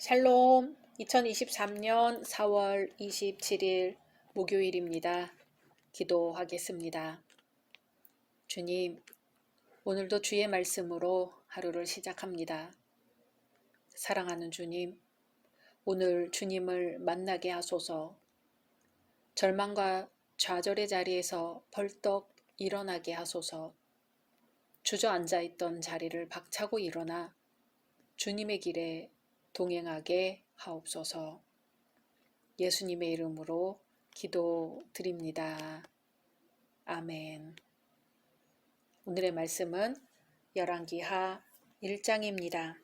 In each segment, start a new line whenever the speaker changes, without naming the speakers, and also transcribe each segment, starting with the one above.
샬롬, 2023년 4월 27일 목요일입니다. 기도하겠습니다. 주님, 오늘도 주의 말씀으로 하루를 시작합니다. 사랑하는 주님, 오늘 주님을 만나게 하소서. 절망과 좌절의 자리에서 벌떡 일어나게 하소서. 주저앉아 있던 자리를 박차고 일어나 주님의 길에 동행하게 하옵소서. 예수님의 이름으로 기도드립니다. 아멘. 오늘의 말씀은 열왕기하 1장입니다.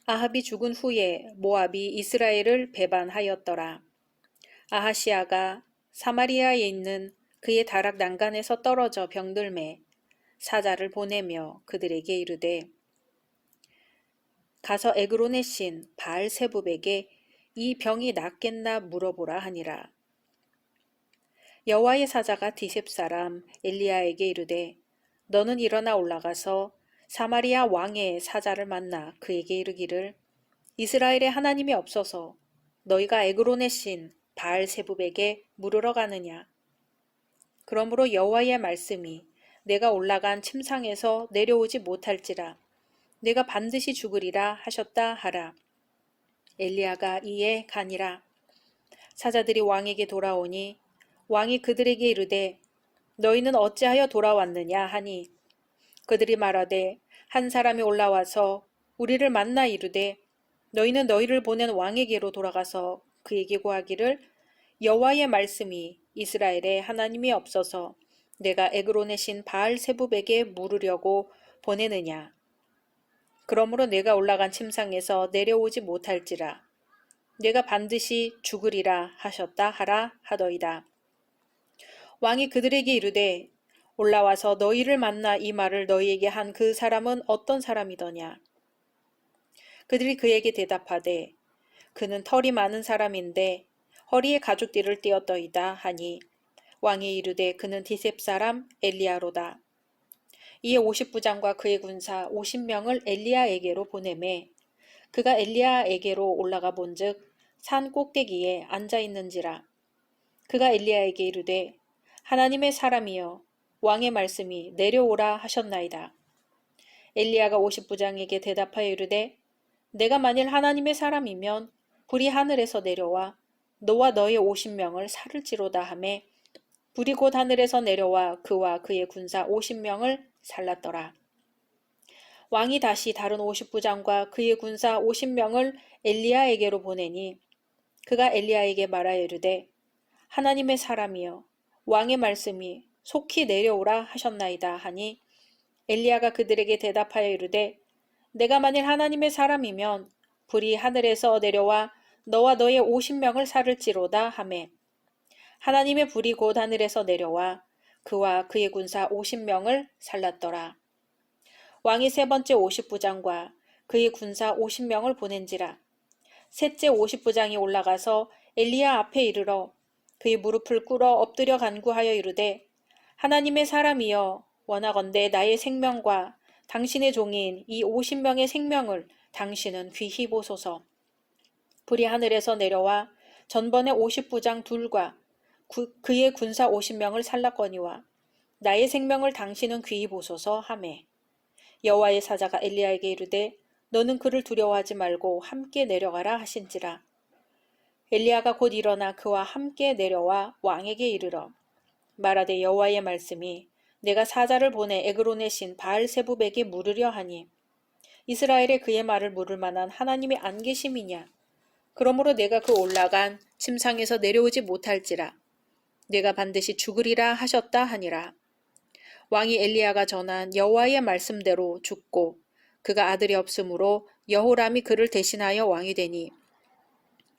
아합이 죽은 후에 모압이 이스라엘을 배반하였더라. 아하시아가 사마리아에 있는 그의 다락 난간에서 떨어져 병들매 사자를 보내며 그들에게 이르되 가서 에그론의 신 바알세붑에게 이 병이 낫겠나 물어보라 하니라. 여호와의 사자가 디셉 사람 엘리야에게 이르되 너는 일어나 올라가서 사마리아 왕의 사자를 만나 그에게 이르기를 이스라엘에 하나님이 없어서 너희가 에그론의 신 바알세붑에게 물으러 가느냐. 그러므로 여호와의 말씀이 내가 올라간 침상에서 내려오지 못할지라 내가 반드시 죽으리라 하셨다 하라. 엘리야가 이에 가니라. 사자들이 왕에게 돌아오니 왕이 그들에게 이르되 너희는 어찌하여 돌아왔느냐 하니 그들이 말하되 한 사람이 올라와서 우리를 만나 이르되 너희는 너희를 보낸 왕에게로 돌아가서 그에게 구하기를 여호와의 말씀이 이스라엘에 하나님이 없어서 내가 에그론의 신 바알세붑에게 물으려고 보내느냐. 그러므로 내가 올라간 침상에서 내려오지 못할지라 내가 반드시 죽으리라 하셨다 하라 하더이다. 왕이 그들에게 이르되 올라와서 너희를 만나 이 말을 너희에게 한 그 사람은 어떤 사람이더냐. 그들이 그에게 대답하되 그는 털이 많은 사람인데 허리에 가죽띠를 띠었더이다 하니 왕이 이르되 그는 디셉 사람 엘리야로다. 이에 50부장과 그의 군사 50명을 엘리야에게로 보내매 그가 엘리야에게로 올라가 본즉 산 꼭대기에 앉아 있는지라. 그가 엘리야에게 이르되 하나님의 사람이여 왕의 말씀이 내려오라 하셨나이다. 엘리야가 50부장에게 대답하여 이르되 내가 만일 하나님의 사람이면 불이 하늘에서 내려와 너와 너의 50명을 살을지로다 하매 불이 곧 하늘에서 내려와 그와 그의 군사 50명을 살랐더라. 왕이 다시 다른 50부장과 그의 군사 50명을 엘리야에게로 보내니 그가 엘리야에게 말하여 이르되 하나님의 사람이여 왕의 말씀이 속히 내려오라 하셨나이다 하니 엘리야가 그들에게 대답하여 이르되 내가 만일 하나님의 사람이면 불이 하늘에서 내려와 너와 너의 50명을 살을지로다 하매 하나님의 불이 곧 하늘에서 내려와 그와 그의 군사 50명을 살랐더라. 왕이 세 번째 50부장과 그의 군사 50명을 보낸지라. 셋째 50부장이 올라가서 엘리야 앞에 이르러 그의 무릎을 꿇어 엎드려 간구하여 이르되 하나님의 사람이여 원하건대 나의 생명과 당신의 종인 이 50명의 생명을 당신은 귀히 보소서. 불이 하늘에서 내려와 전번에 50부장 둘과 그의 군사 50명을 살랐거니와 나의 생명을 당신은 귀히 보소서 하매 여호와의 사자가 엘리야에게 이르되 너는 그를 두려워하지 말고 함께 내려가라 하신지라. 엘리야가 곧 일어나 그와 함께 내려와 왕에게 이르러 말하되 여호와의 말씀이 내가 사자를 보내 에그론의 신 바알세붑에게 물으려 하니 이스라엘에 그의 말을 물을 만한 하나님이 안 계심이냐. 그러므로 내가 그 올라간 침상에서 내려오지 못할지라 내가 반드시 죽으리라 하셨다 하니라. 왕이 엘리야가 전한 여호와의 말씀대로 죽고 그가 아들이 없으므로 여호람이 그를 대신하여 왕이 되니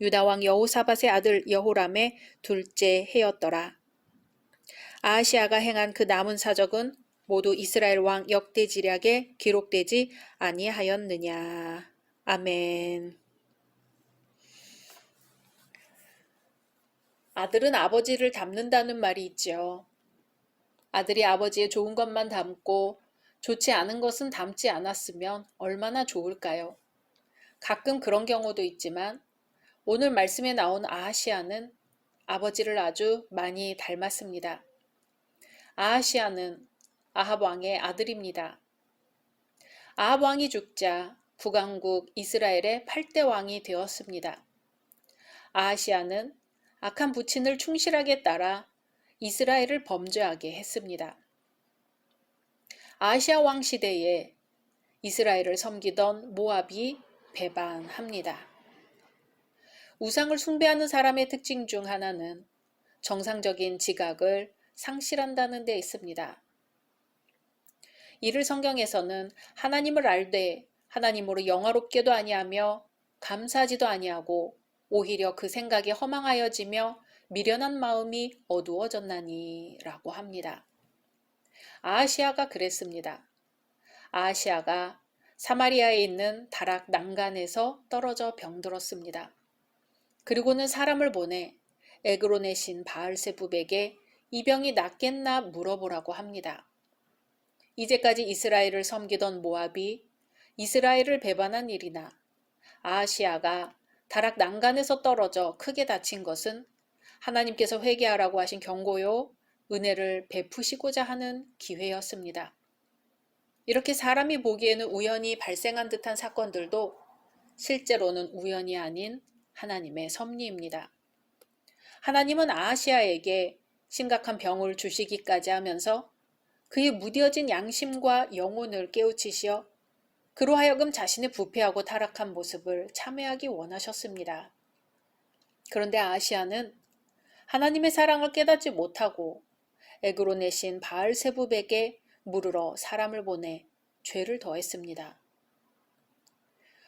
유다 왕 여호사밧의 아들 여호람의 둘째 해였더라. 아하시아가 행한 그 남은 사적은 모두 이스라엘 왕 역대지략에 기록되지 아니하였느냐. 아멘. 아들은 아버지를 닮는다는 말이 있죠. 아들이 아버지의 좋은 것만 닮고 좋지 않은 것은 닮지 않았으면 얼마나 좋을까요? 가끔 그런 경우도 있지만 오늘 말씀에 나온 아하시아는 아버지를 아주 많이 닮았습니다. 아하시아는 아합 왕의 아들입니다. 아합 왕이 죽자 북왕국 이스라엘의 8대 왕이 되었습니다. 아하시아는 악한 부친을 충실하게 따라 이스라엘을 범죄하게 했습니다. 아하시아 왕 시대에 이스라엘을 섬기던 모압이 배반합니다. 우상을 숭배하는 사람의 특징 중 하나는 정상적인 지각을 상실한다는 데 있습니다. 이를 성경에서는 하나님을 알되 하나님으로 영화롭게도 아니하며 감사하지도 아니하고 오히려 그 생각에 허망하여지며 미련한 마음이 어두워졌나니 라고 합니다. 아하시아가 그랬습니다. 아하시아가 사마리아에 있는 다락 난간에서 떨어져 병들었습니다. 그리고는 사람을 보내 에그론의 신 바알세붑에게 이 병이 낫겠나 물어보라고 합니다. 이제까지 이스라엘을 섬기던 모압이 이스라엘을 배반한 일이나 아하시아가 다락 난간에서 떨어져 크게 다친 것은 하나님께서 회개하라고 하신 경고요, 은혜를 베푸시고자 하는 기회였습니다. 이렇게 사람이 보기에는 우연히 발생한 듯한 사건들도 실제로는 우연이 아닌 하나님의 섭리입니다. 하나님은 아하시아에게 심각한 병을 주시기까지 하면서 그의 무뎌진 양심과 영혼을 깨우치시어 그로 하여금 자신의 부패하고 타락한 모습을 참회하기 원하셨습니다. 그런데 아하시아는 하나님의 사랑을 깨닫지 못하고 에그론의 신 바알세붑에게 물으러 사람을 보내 죄를 더했습니다.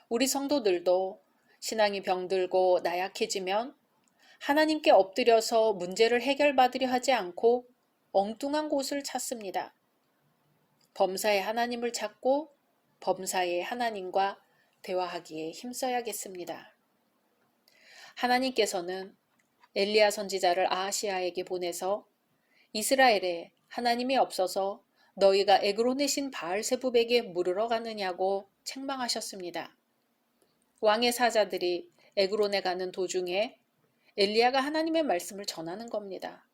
우리 성도들도 신앙이 병들고 나약해지면 하나님께 엎드려서 문제를 해결받으려 하지 않고 엉뚱한 곳을 찾습니다. 범사의 하나님을 찾고 범사의 하나님과 대화하기에 힘써야겠습니다. 하나님께서는 엘리야 선지자를 아하시아에게 보내서 이스라엘에 하나님이 없어서 너희가 에그론의 신 바알세붑에게 물으러 가느냐고 책망하셨습니다. 왕의 사자들이 에그론에 가는 도중에 엘리야가 하나님의 말씀을 전하는 겁니다.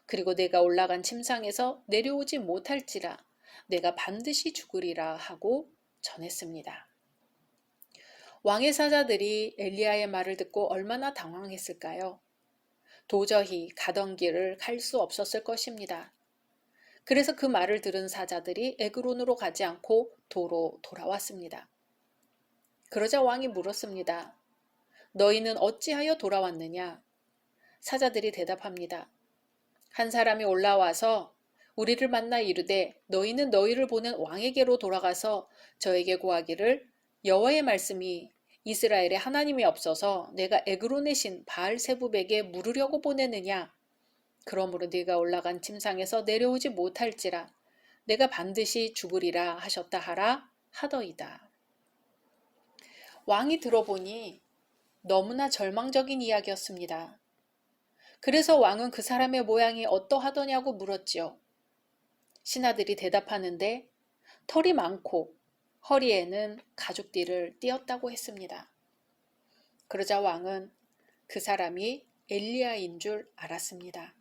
그리고 내가 올라간 침상에서 내려오지 못할지라 내가 반드시 죽으리라 하고 전했습니다. 왕의 사자들이 엘리야의 말을 듣고 얼마나 당황했을까요? 도저히 가던 길을 갈 수 없었을 것입니다. 그래서 그 말을 들은 사자들이 에그론으로 가지 않고 도로 돌아왔습니다. 그러자 왕이 물었습니다. 너희는 어찌하여 돌아왔느냐? 사자들이 대답합니다. 한 사람이 올라와서 우리를 만나 이르되 너희는 너희를 보낸 왕에게로 돌아가서 저에게 고하기를 여호와의 말씀이 이스라엘에 하나님이 없어서 내가 에그론의 신 바알세붑에게 물으려고 보내느냐? 그러므로 네가 올라간 침상에서 내려오지 못할지라 내가 반드시 죽으리라 하셨다 하라 하더이다. 왕이 들어보니 너무나 절망적인 이야기였습니다. 그래서 왕은 그 사람의 모양이 어떠하더냐고 물었지요. 신하들이 대답하는데 털이 많고 허리에는 가죽띠를 띠었다고 했습니다. 그러자 왕은 그 사람이 엘리야인 줄 알았습니다.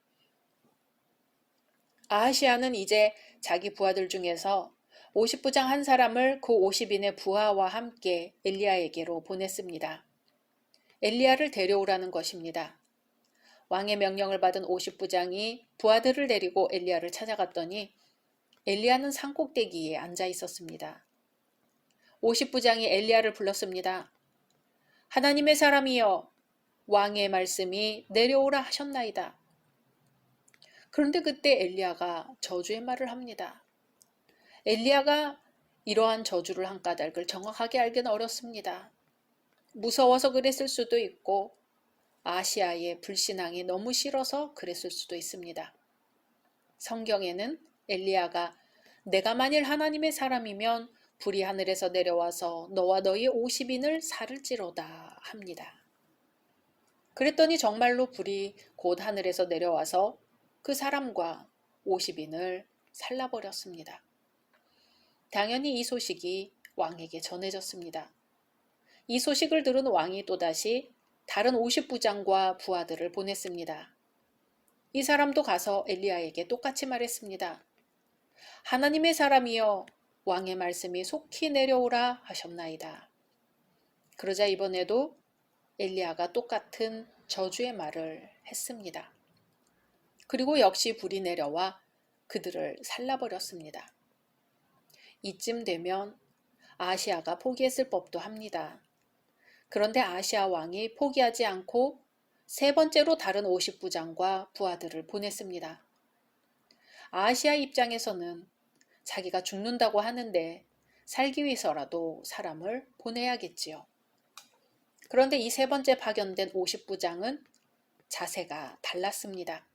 아하시아는 이제 자기 부하들 중에서 50부장 한 사람을 그 50인의 부하와 함께 엘리야에게로 보냈습니다. 엘리야를 데려오라는 것입니다. 왕의 명령을 받은 50부장이 부하들을 데리고 엘리야를 찾아갔더니 엘리야는 산꼭대기에 앉아 있었습니다. 50부장이 엘리야를 불렀습니다. 하나님의 사람이여, 왕의 말씀이 내려오라 하셨나이다. 그런데 그때 엘리야가 저주의 말을 합니다. 엘리야가 이러한 저주를 한 까닭을 정확하게 알기는 어렵습니다. 무서워서 그랬을 수도 있고 아시아의 불신앙이 너무 싫어서 그랬을 수도 있습니다. 성경에는 엘리야가 내가 만일 하나님의 사람이면 불이 하늘에서 내려와서 너와 너희 50인을 살을지로다 합니다. 그랬더니 정말로 불이 곧 하늘에서 내려와서 그 사람과 50인을 살라버렸습니다. 당연히 이 소식이 왕에게 전해졌습니다. 이 소식을 들은 왕이 또다시 다른 50부장과 부하들을 보냈습니다. 이 사람도 가서 엘리야에게 똑같이 말했습니다. 하나님의 사람이여, 왕의 말씀이 속히 내려오라 하셨나이다. 그러자 이번에도 엘리야가 똑같은 저주의 말을 했습니다. 그리고 역시 불이 내려와 그들을 살라버렸습니다. 이쯤 되면 아하시아가 포기했을 법도 합니다. 그런데 아하시아 왕이 포기하지 않고 세 번째로 다른 50부장과 부하들을 보냈습니다. 아하시아 입장에서는 자기가 죽는다고 하는데 살기 위해서라도 사람을 보내야겠지요. 그런데 이 세 번째 파견된 50부장은 자세가 달랐습니다.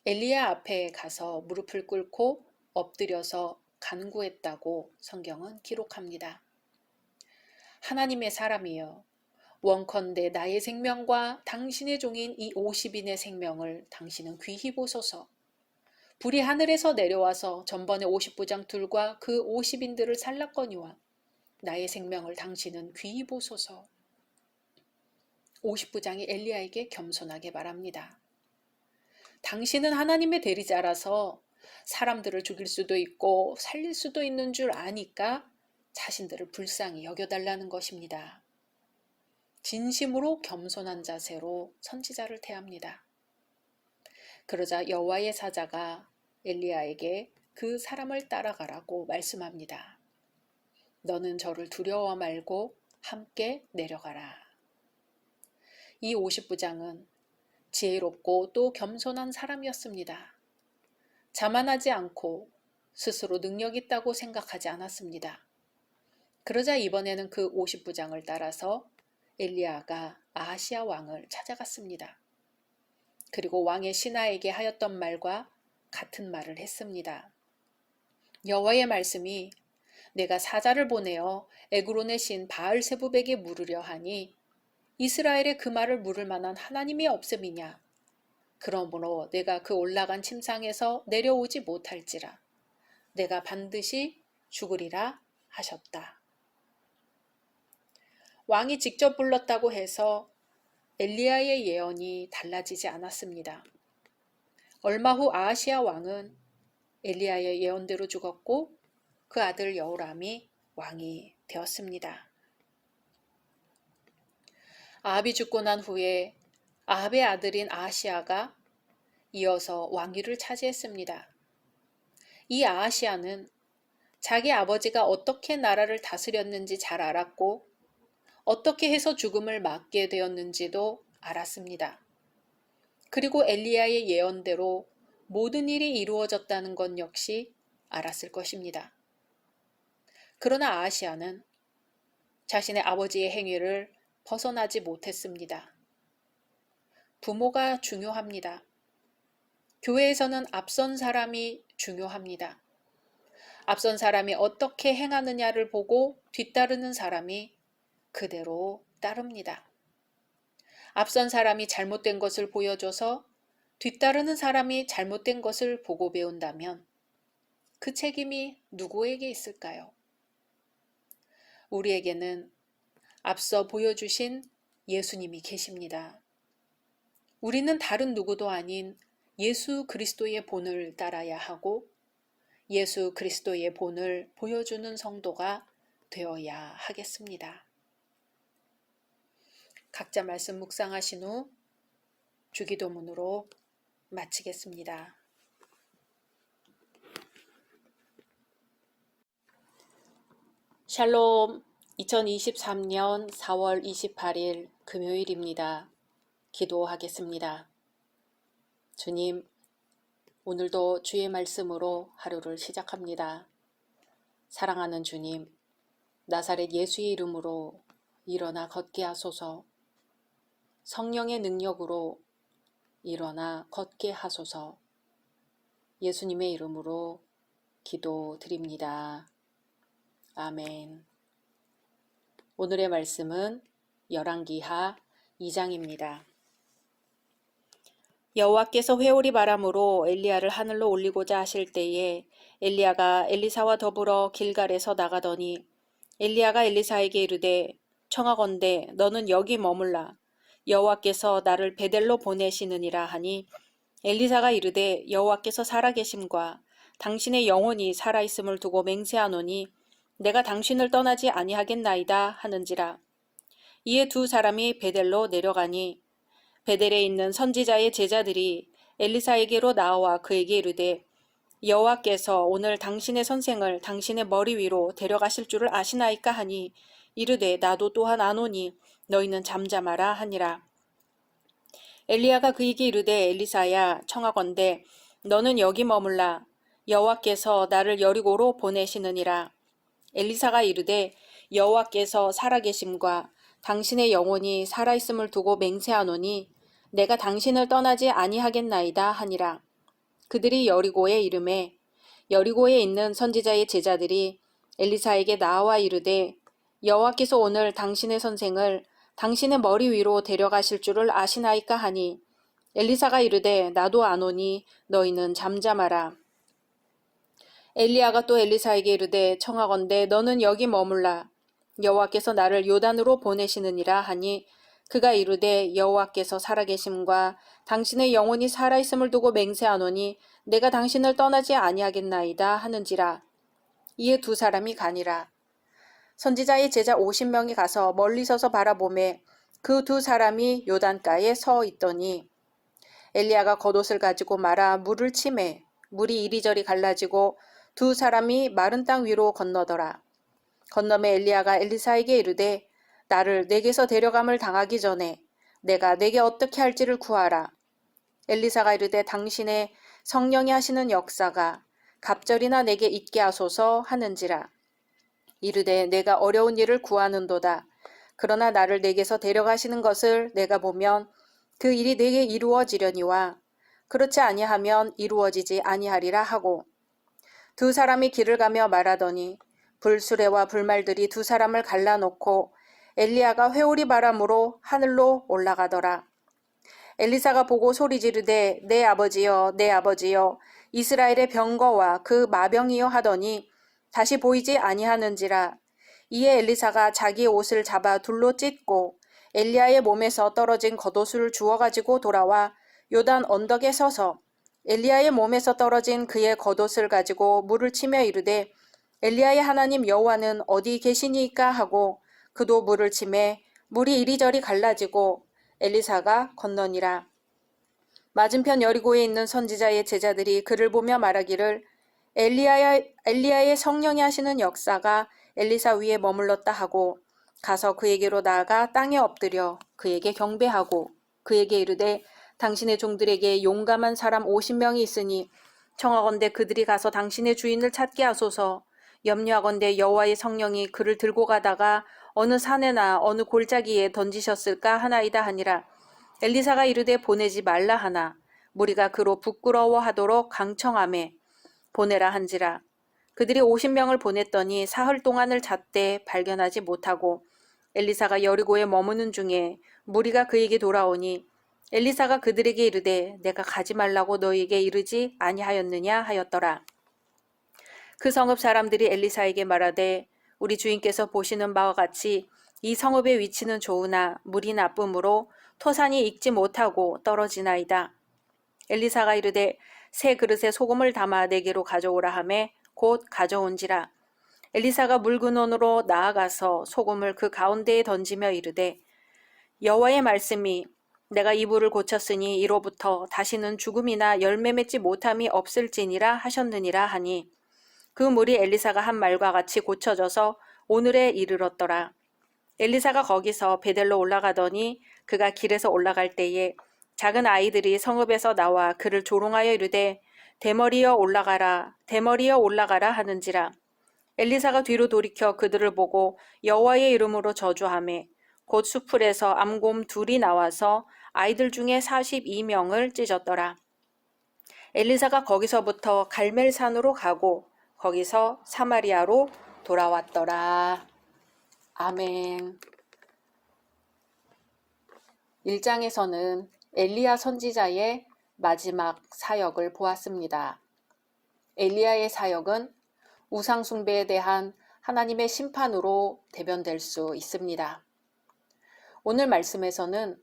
엘리야 앞에 가서 무릎을 꿇고 엎드려서 간구했다고 성경은 기록합니다. 하나님의 사람이여, 원컨대 나의 생명과 당신의 종인 이 50인의 생명을 당신은 귀히 보소서. 불이 하늘에서 내려와서 전번에 50부장 둘과 그 50인들을 살랐거니와 나의 생명을 당신은 귀히 보소서. 50부장이 엘리야에게 겸손하게 말합니다. 당신은 하나님의 대리자라서 사람들을 죽일 수도 있고 살릴 수도 있는 줄 아니까 자신들을 불쌍히 여겨달라는 것입니다. 진심으로 겸손한 자세로 선지자를 대합니다. 그러자 여호와의 사자가 엘리야에게 그 사람을 따라가라고 말씀합니다. 너는 저를 두려워 말고 함께 내려가라. 이 50부장은 지혜롭고 또 겸손한 사람이었습니다. 자만하지 않고 스스로 능력 있다고 생각하지 않았습니다. 그러자 이번에는 그 50부장을 따라서 엘리야가 아하시아 왕을 찾아갔습니다. 그리고 왕의 신하에게 하였던 말과 같은 말을 했습니다. 여호와의 말씀이 내가 사자를 보내어 에그론의 신 바알세붑에게 물으려 하니 이스라엘에 그 말을 물을 만한 하나님이 없음이냐. 그러므로 내가 그 올라간 침상에서 내려오지 못할지라. 내가 반드시 죽으리라 하셨다. 왕이 직접 불렀다고 해서 엘리야의 예언이 달라지지 않았습니다. 얼마 후 아하시아 왕은 엘리야의 예언대로 죽었고 그 아들 여호람이 왕이 되었습니다. 아합이 죽고 난 후에 아합의 아들인 아하시아가 이어서 왕위를 차지했습니다. 이 아하시아는 자기 아버지가 어떻게 나라를 다스렸는지 잘 알았고 어떻게 해서 죽음을 맞게 되었는지도 알았습니다. 그리고 엘리야의 예언대로 모든 일이 이루어졌다는 것 역시 알았을 것입니다. 그러나 아하시아는 자신의 아버지의 행위를 벗어나지 못했습니다. 부모가 중요합니다. 교회에서는 앞선 사람이 중요합니다. 앞선 사람이 어떻게 행하느냐를 보고 뒤따르는 사람이 그대로 따릅니다. 앞선 사람이 잘못된 것을 보여줘서 뒤따르는 사람이 잘못된 것을 보고 배운다면 그 책임이 누구에게 있을까요? 우리에게는 앞서 보여주신 예수님이 계십니다. 우리는 다른 누구도 아닌 예수 그리스도의 본을 따라야 하고 예수 그리스도의 본을 보여주는 성도가 되어야 하겠습니다. 각자 말씀 묵상하신 후 주기도문으로 마치겠습니다. 샬롬, 2023년 4월 28일 금요일입니다. 기도하겠습니다. 주님, 오늘도 주의 말씀으로 하루를 시작합니다. 사랑하는 주님, 나사렛 예수의 이름으로 일어나 걷게 하소서. 성령의 능력으로 일어나 걷게 하소서. 예수님의 이름으로 기도드립니다. 아멘. 오늘의 말씀은 열왕기하 2장입니다. 여호와께서 회오리 바람으로 엘리야를 하늘로 올리고자 하실 때에 엘리야가 엘리사와 더불어 길갈에서 나가더니 엘리야가 엘리사에게 이르되 청하건대 너는 여기 머물라. 여호와께서 나를 베델로 보내시느니라 하니 엘리사가 이르되 여호와께서 살아계심과 당신의 영혼이 살아있음을 두고 맹세하노니 내가 당신을 떠나지 아니하겠나이다 하는지라. 이에 두 사람이 베델로 내려가니 베델에 있는 선지자의 제자들이 엘리사에게로 나와 그에게 이르되 여호와께서 오늘 당신의 선생을 당신의 머리 위로 데려가실 줄을 아시나이까 하니 이르되 나도 또한 아노니 너희는 잠잠하라 하니라. 엘리야가 그에게 이르되 엘리사야 청하건대 너는 여기 머물라. 여호와께서 나를 여리고로 보내시느니라. 엘리사가 이르되 여호와께서 살아계심과 당신의 영혼이 살아있음을 두고 맹세하노니 내가 당신을 떠나지 아니하겠나이다 하니라. 그들이 여리고에 이르매 여리고에 있는 선지자의 제자들이 엘리사에게 나와 이르되 여호와께서 오늘 당신의 선생을 당신의 머리 위로 데려가실 줄을 아시나이까 하니 엘리사가 이르되 나도 아노니 너희는 잠잠하라. 엘리야가 또 엘리사에게 이르되 청하건대 너는 여기 머물라. 여호와께서 나를 요단으로 보내시느니라 하니 그가 이르되 여호와께서 살아계심과 당신의 영혼이 살아있음을 두고 맹세하노니 내가 당신을 떠나지 아니하겠나이다 하는지라. 이에 두 사람이 가니라. 선지자의 제자 50명이 가서 멀리 서서 바라보매 그 두 사람이 요단가에 서 있더니 엘리야가 겉옷을 가지고 말아 물을 치매 물이 이리저리 갈라지고 두 사람이 마른 땅 위로 건너더라. 건너매 엘리야가 엘리사에게 이르되 나를 내게서 데려감을 당하기 전에 내가 내게 어떻게 할지를 구하라. 엘리사가 이르되 당신의 성령이 하시는 역사가 갑절이나 내게 있게 하소서 하는지라. 이르되 내가 어려운 일을 구하는도다. 그러나 나를 내게서 데려가시는 것을 내가 보면 그 일이 내게 이루어지려니와 그렇지 아니하면 이루어지지 아니하리라 하고 두 사람이 길을 가며 말하더니 불수레와 불말들이 두 사람을 갈라놓고 엘리야가 회오리 바람으로 하늘로 올라가더라. 엘리사가 보고 소리 지르되 내 아버지여 내 아버지여 이스라엘의 병거와 그 마병이여 하더니 다시 보이지 아니하는지라. 이에 엘리사가 자기의 옷을 잡아 둘로 찢고 엘리야의 몸에서 떨어진 겉옷을 주워가지고 돌아와 요단 언덕에 서서 엘리야의 몸에서 떨어진 그의 겉옷을 가지고 물을 치며 이르되 엘리야의 하나님 여호와는 어디 계시니까 하고 그도 물을 치매 물이 이리저리 갈라지고 엘리사가 건너니라. 맞은편 여리고에 있는 선지자의 제자들이 그를 보며 말하기를 엘리야의 성령이 하시는 역사가 엘리사 위에 머물렀다 하고 가서 그에게로 나아가 땅에 엎드려 그에게 경배하고 그에게 이르되 당신의 종들에게 용감한 사람 50명이 있으니 청하건대 그들이 가서 당신의 주인을 찾게 하소서. 염려하건대 여호와의 성령이 그를 들고 가다가 어느 산에나 어느 골짜기에 던지셨을까 하나이다 하니라. 엘리사가 이르되 보내지 말라 하나 무리가 그로 부끄러워하도록 강청하매 보내라 한지라. 그들이 50명을 보냈더니 사흘 동안을 잣대 발견하지 못하고 엘리사가 여리고에 머무는 중에 무리가 그에게 돌아오니 엘리사가 그들에게 이르되 내가 가지 말라고 너희에게 이르지 아니하였느냐 하였더라. 그 성읍 사람들이 엘리사에게 말하되 우리 주인께서 보시는 바와 같이 이 성읍의 위치는 좋으나 물이 나쁨으로 토산이 익지 못하고 떨어지나이다. 엘리사가 이르되 새 그릇에 소금을 담아 내게로 가져오라 하매 곧 가져온지라. 엘리사가 물근원으로 나아가서 소금을 그 가운데에 던지며 이르되 여호와의 말씀이 내가 이 불을 고쳤으니 이로부터 다시는 죽음이나 열매 맺지 못함이 없을지니라 하셨느니라 하니 그 물이 엘리사가 한 말과 같이 고쳐져서 오늘에 이르렀더라. 엘리사가 거기서 베델로 올라가더니 그가 길에서 올라갈 때에 작은 아이들이 성읍에서 나와 그를 조롱하여 이르되 대머리여 올라가라 대머리여 올라가라 하는지라. 엘리사가 뒤로 돌이켜 그들을 보고 여호와의 이름으로 저주하매 곧 수풀에서 암곰 둘이 나와서 아이들 중에 42명을 찢었더라. 엘리사가 거기서부터 갈멜산으로 가고 거기서 사마리아로 돌아왔더라. 아멘. 1장에서는 엘리야 선지자의 마지막 사역을 보았습니다. 엘리야의 사역은 우상 숭배에 대한 하나님의 심판으로 대변될 수 있습니다. 오늘 말씀에서는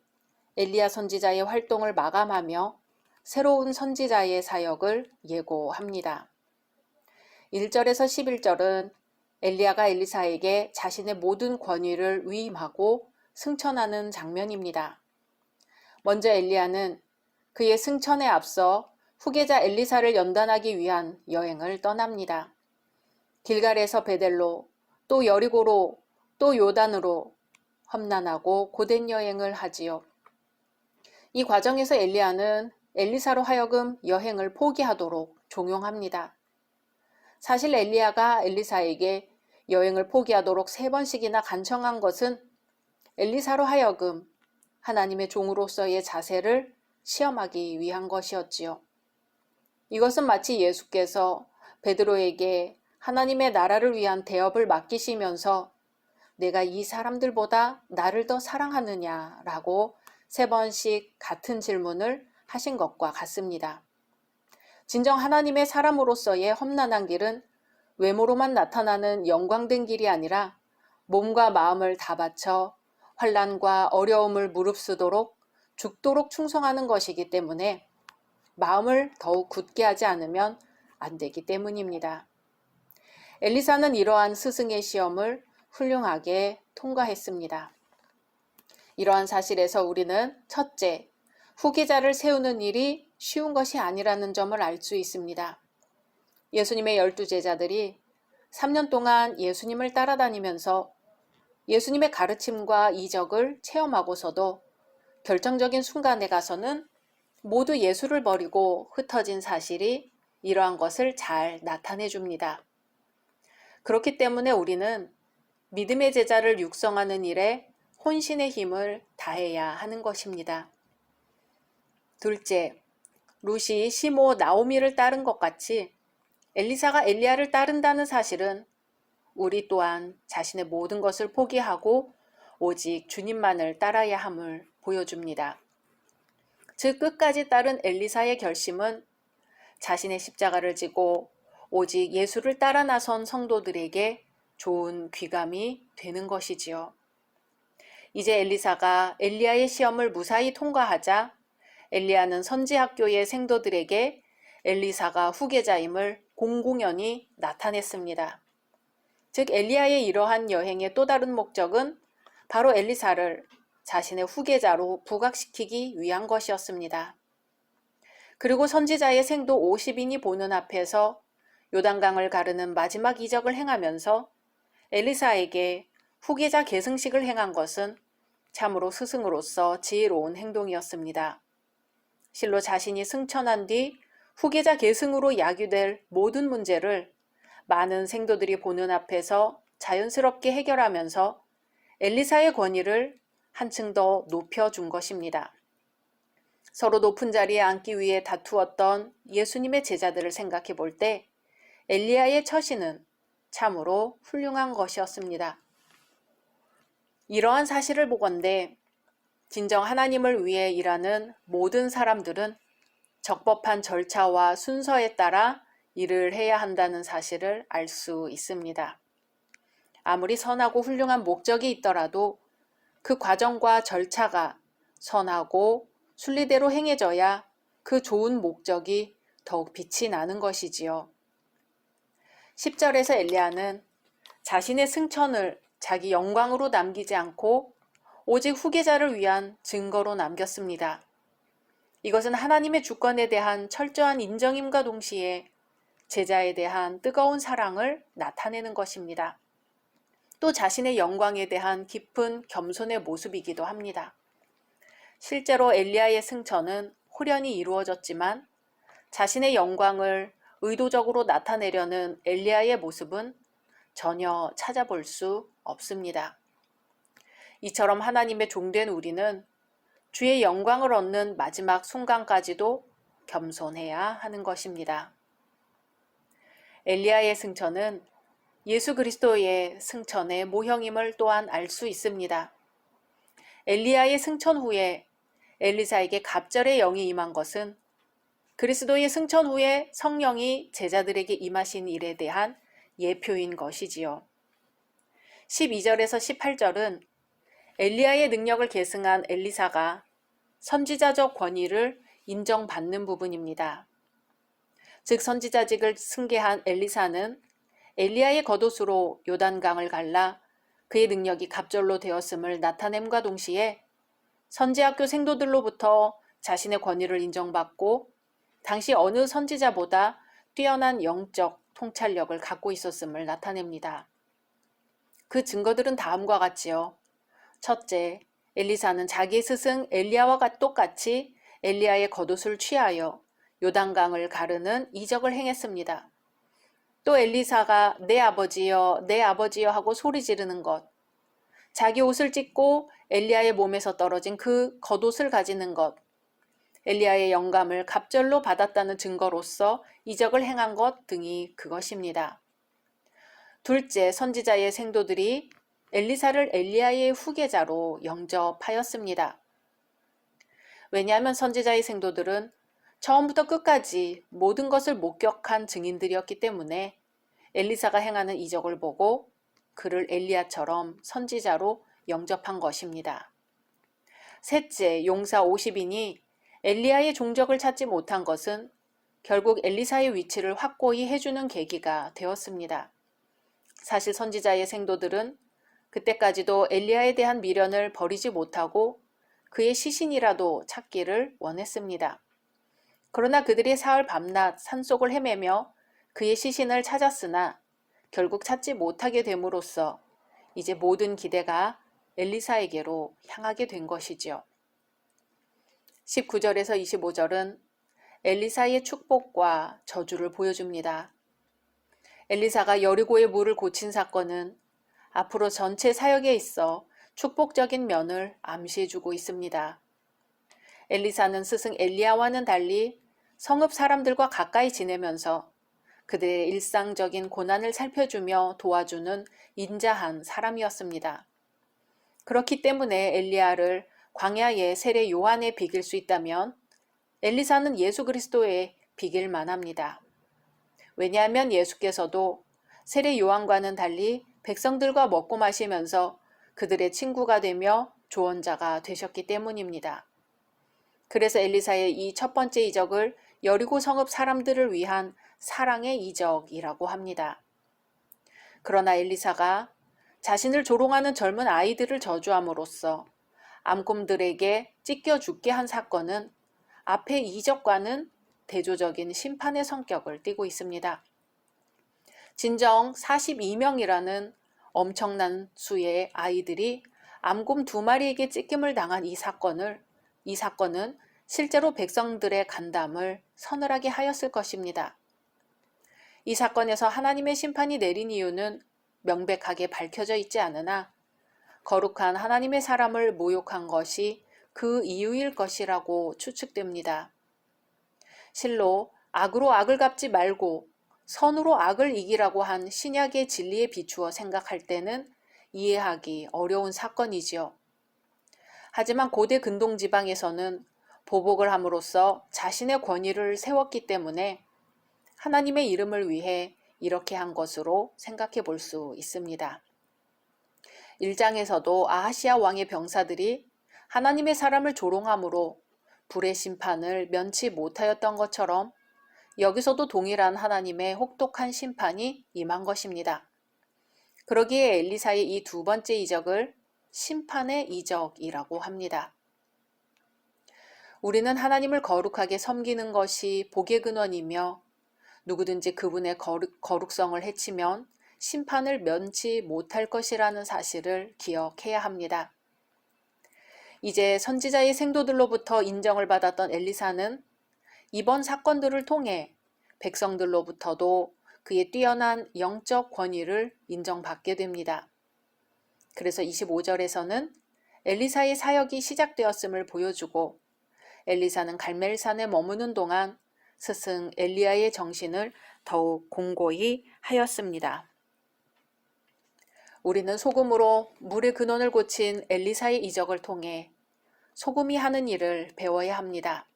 엘리야 선지자의 활동을 마감하며 새로운 선지자의 사역을 예고합니다. 1절에서 11절은 엘리야가 엘리사에게 자신의 모든 권위를 위임하고 승천하는 장면입니다. 먼저 엘리야는 그의 승천에 앞서 후계자 엘리사를 연단하기 위한 여행을 떠납니다. 길갈에서 베델로, 또 여리고로, 또 요단으로 험난하고 고된 여행을 하지요. 이 과정에서 엘리야는 엘리사로 하여금 여행을 포기하도록 종용합니다. 사실 엘리야가 엘리사에게 여행을 포기하도록 3번씩이나 간청한 것은 엘리사로 하여금 하나님의 종으로서의 자세를 시험하기 위한 것이었지요. 이것은 마치 예수께서 베드로에게 하나님의 나라를 위한 대업을 맡기시면서 내가 이 사람들보다 나를 더 사랑하느냐라고 3번씩 같은 질문을 하신 것과 같습니다. 진정 하나님의 사람으로서의 험난한 길은 외모로만 나타나는 영광된 길이 아니라 몸과 마음을 다 바쳐 환난과 어려움을 무릅쓰도록 죽도록 충성하는 것이기 때문에 마음을 더욱 굳게 하지 않으면 안 되기 때문입니다. 엘리사는 이러한 스승의 시험을 훌륭하게 통과했습니다. 이러한 사실에서 우리는 첫째, 후계자를 세우는 일이 쉬운 것이 아니라는 점을 알 수 있습니다. 예수님의 12제자들이 3년 동안 예수님을 따라다니면서 예수님의 가르침과 이적을 체험하고서도 결정적인 순간에 가서는 모두 예수를 버리고 흩어진 사실이 이러한 것을 잘 나타내 줍니다. 그렇기 때문에 우리는 믿음의 제자를 육성하는 일에 혼신의 힘을 다해야 하는 것입니다. 둘째, 룻이 시모 나오미를 따른 것 같이 엘리사가 엘리야를 따른다는 사실은 우리 또한 자신의 모든 것을 포기하고 오직 주님만을 따라야 함을 보여줍니다. 즉 끝까지 따른 엘리사의 결심은 자신의 십자가를 지고 오직 예수를 따라 나선 성도들에게 좋은 귀감이 되는 것이지요. 이제 엘리사가 엘리야의 시험을 무사히 통과하자 엘리야는 선지학교의 생도들에게 엘리사가 후계자임을 공공연히 나타냈습니다. 즉 엘리야의 이러한 여행의 또 다른 목적은 바로 엘리사를 자신의 후계자로 부각시키기 위한 것이었습니다. 그리고 선지자의 생도 50인이 보는 앞에서 요단강을 가르는 마지막 이적을 행하면서 엘리사에게 후계자 계승식을 행한 것은 참으로 스승으로서 지혜로운 행동이었습니다. 실로 자신이 승천한 뒤 후계자 계승으로 야기될 모든 문제를 많은 생도들이 보는 앞에서 자연스럽게 해결하면서 엘리사의 권위를 한층 더 높여준 것입니다. 서로 높은 자리에 앉기 위해 다투었던 예수님의 제자들을 생각해 볼 때 엘리야의 처신은 참으로 훌륭한 것이었습니다. 이러한 사실을 보건대 진정 하나님을 위해 일하는 모든 사람들은 적법한 절차와 순서에 따라 일을 해야 한다는 사실을 알 수 있습니다. 아무리 선하고 훌륭한 목적이 있더라도 그 과정과 절차가 선하고 순리대로 행해져야 그 좋은 목적이 더욱 빛이 나는 것이지요. 10절에서 엘리야는 자신의 승천을 자기 영광으로 남기지 않고 오직 후계자를 위한 증거로 남겼습니다. 이것은 하나님의 주권에 대한 철저한 인정임과 동시에 제자에 대한 뜨거운 사랑을 나타내는 것입니다. 또 자신의 영광에 대한 깊은 겸손의 모습이기도 합니다. 실제로 엘리야의 승천은 호련히 이루어졌지만 자신의 영광을 의도적으로 나타내려는 엘리야의 모습은 전혀 찾아볼 수 없습니다. 이처럼 하나님의 종된 우리는 주의 영광을 얻는 마지막 순간까지도 겸손해야 하는 것입니다. 엘리야의 승천은 예수 그리스도의 승천의 모형임을 또한 알 수 있습니다. 엘리야의 승천 후에 엘리사에게 갑절의 영이 임한 것은 그리스도의 승천 후에 성령이 제자들에게 임하신 일에 대한 예표인 것이지요. 12절에서 18절은 엘리야의 능력을 계승한 엘리사가 선지자적 권위를 인정받는 부분입니다. 즉 선지자직을 승계한 엘리사는 엘리야의 겉옷으로 요단강을 갈라 그의 능력이 갑절로 되었음을 나타냄과 동시에 선지학교 생도들로부터 자신의 권위를 인정받고 당시 어느 선지자보다 뛰어난 영적 통찰력을 갖고 있었음을 나타냅니다. 그 증거들은 다음과 같지요. 첫째, 엘리사는 자기 스승 엘리야와 똑같이 엘리야의 겉옷을 취하여 요단강을 가르는 이적을 행했습니다. 또 엘리사가 내 아버지여 내 아버지여 하고 소리 지르는 것, 자기 옷을 찢고 엘리야의 몸에서 떨어진 그 겉옷을 가지는 것, 엘리야의 영감을 갑절로 받았다는 증거로서 이적을 행한 것 등이 그것입니다. 둘째, 선지자의 생도들이 엘리사를 엘리야의 후계자로 영접하였습니다. 왜냐하면 선지자의 생도들은 처음부터 끝까지 모든 것을 목격한 증인들이었기 때문에 엘리사가 행하는 이적을 보고 그를 엘리야처럼 선지자로 영접한 것입니다. 셋째, 용사 50인이 엘리야의 종적을 찾지 못한 것은 결국 엘리사의 위치를 확고히 해주는 계기가 되었습니다. 사실 선지자의 생도들은 그때까지도 엘리야에 대한 미련을 버리지 못하고 그의 시신이라도 찾기를 원했습니다. 그러나 그들이 사흘 밤낮 산속을 헤매며 그의 시신을 찾았으나 결국 찾지 못하게 됨으로써 이제 모든 기대가 엘리사에게로 향하게 된 것이지요. 19절에서 25절은 엘리사의 축복과 저주를 보여줍니다. 엘리사가 여리고의 물을 고친 사건은 앞으로 전체 사역에 있어 축복적인 면을 암시해주고 있습니다. 엘리사는 스승 엘리야와는 달리 성읍 사람들과 가까이 지내면서 그들의 일상적인 고난을 살펴주며 도와주는 인자한 사람이었습니다. 그렇기 때문에 엘리야를 광야의 세례 요한에 비길 수 있다면 엘리사는 예수 그리스도에 비길 만합니다. 왜냐하면 예수께서도 세례 요한과는 달리 백성들과 먹고 마시면서 그들의 친구가 되며 조언자가 되셨기 때문입니다. 그래서 엘리사의 이 첫 번째 이적을 여리고 성읍 사람들을 위한 사랑의 이적이라고 합니다. 그러나 엘리사가 자신을 조롱하는 젊은 아이들을 저주함으로써 암곰들에게 찢겨 죽게 한 사건은 앞의 이적과는 대조적인 심판의 성격을 띠고 있습니다. 진정 42명이라는 엄청난 수의 아이들이 암곰 2마리에게 찢김을 당한 이 사건은 실제로 백성들의 간담을 서늘하게 하였을 것입니다. 이 사건에서 하나님의 심판이 내린 이유는 명백하게 밝혀져 있지 않으나 거룩한 하나님의 사람을 모욕한 것이 그 이유일 것이라고 추측됩니다. 실로 악으로 악을 갚지 말고 선으로 악을 이기라고 한 신약의 진리에 비추어 생각할 때는 이해하기 어려운 사건이지요. 하지만 고대 근동 지방에서는 보복을 함으로써 자신의 권위를 세웠기 때문에 하나님의 이름을 위해 이렇게 한 것으로 생각해 볼 수 있습니다. 1장에서도 아하시아 왕의 병사들이 하나님의 사람을 조롱함으로 불의 심판을 면치 못하였던 것처럼 여기서도 동일한 하나님의 혹독한 심판이 임한 것입니다. 그러기에 엘리사의 이 두 번째 이적을 심판의 이적이라고 합니다. 우리는 하나님을 거룩하게 섬기는 것이 복의 근원이며 누구든지 그분의 거룩성을 해치면 심판을 면치 못할 것이라는 사실을 기억해야 합니다. 이제 선지자의 생도들로부터 인정을 받았던 엘리사는 이번 사건들을 통해 백성들로부터도 그의 뛰어난 영적 권위를 인정받게 됩니다. 그래서 25절에서는 엘리사의 사역이 시작되었음을 보여주고 엘리사는 갈멜산에 머무는 동안 스승 엘리야의 정신을 더욱 공고히 하였습니다. 우리는 소금으로 물의 근원을 고친 엘리사의 이적을 통해 소금이 하는 일을 배워야 합니다.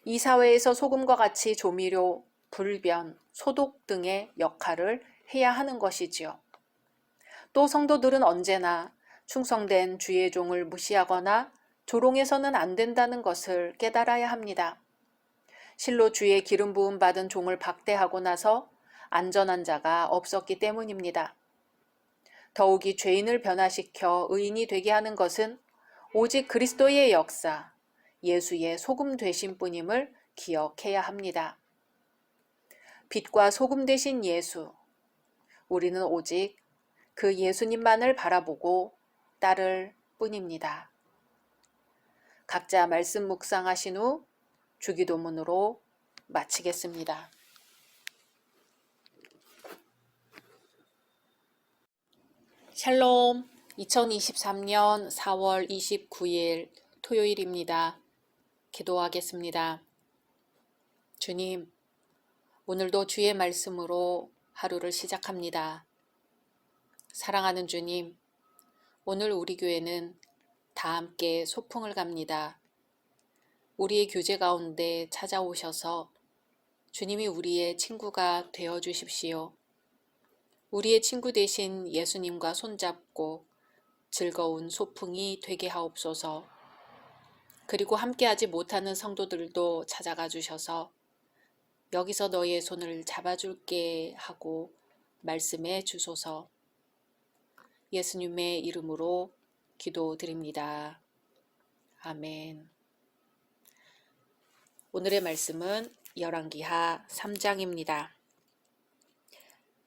이 사회에서 소금과 같이 조미료, 불변, 소독 등의 역할을 해야 하는 것이지요. 또 성도들은 언제나 충성된 주의 종을 무시하거나 조롱해서는 안 된다는 것을 깨달아야 합니다. 실로 주의 기름 부음 받은 종을 박대하고 나서 안전한 자가 없었기 때문입니다. 더욱이 죄인을 변화시켜 의인이 되게 하는 것은 오직 그리스도의 역사, 예수의 소금 되신 뿐임을 기억해야 합니다. 빛과 소금 되신 예수, 우리는 오직 그 예수님만을 바라보고 따를 뿐입니다. 각자 말씀 묵상하신 후 주기도문으로 마치겠습니다. 샬롬, 2023년 4월 29일 토요일입니다. 기도하겠습니다. 주님, 오늘도 주의 말씀으로 하루를 시작합니다. 사랑하는 주님, 오늘 우리 교회는 다 함께 소풍을 갑니다. 우리의 교제 가운데 찾아오셔서 주님이 우리의 친구가 되어 주십시오. 우리의 친구 되신 예수님과 손잡고 즐거운 소풍이 되게 하옵소서. 그리고 함께하지 못하는 성도들도 찾아가 주셔서 여기서 너의 손을 잡아줄게 하고 말씀해 주소서. 예수님의 이름으로 기도드립니다. 아멘. 오늘의 말씀은 열왕기하 3장입니다.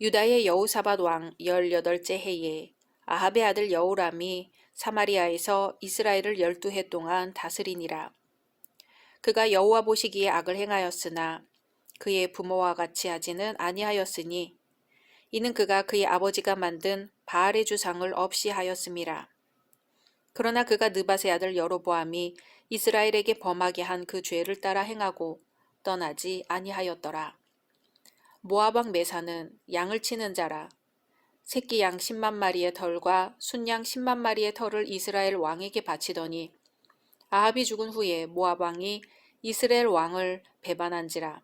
유다의 여호사밧 왕 18째 해에 아합의 아들 여호람이 사마리아에서 이스라엘을 12해 동안 다스리니라. 그가 여호와 보시기에 악을 행하였으나 그의 부모와 같이 하지는 아니하였으니 이는 그가 그의 아버지가 만든 바알의 주상을 없이 하였음이라. 그러나 그가 느밧의 아들 여로보암이 이스라엘에게 범하게 한 그 죄를 따라 행하고 떠나지 아니하였더라. 모압 왕 메사는 양을 치는 자라. 새끼 양 10만 마리의 털과 순양 10만 마리의 털을 이스라엘 왕에게 바치더니 아합이 죽은 후에 모압 왕이 이스라엘 왕을 배반한지라.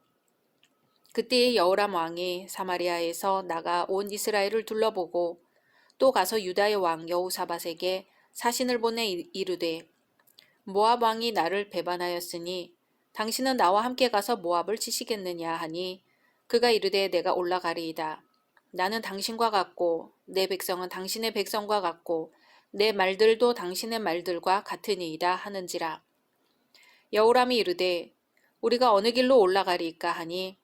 그때의 여호람 왕이 사마리아에서 나가 온 이스라엘을 둘러보고 또 가서 유다의 왕 여호사밧에게 사신을 보내 이르되 모압 왕이 나를 배반하였으니 당신은 나와 함께 가서 모압을 치시겠느냐 하니 그가 이르되 내가 올라가리이다. 나는 당신과 같고 내 백성은 당신의 백성과 같고 내 말들도 당신의 말들과 같으니이다 하는지라. 여호람이 이르되 우리가 어느 길로 올라가리이까 하니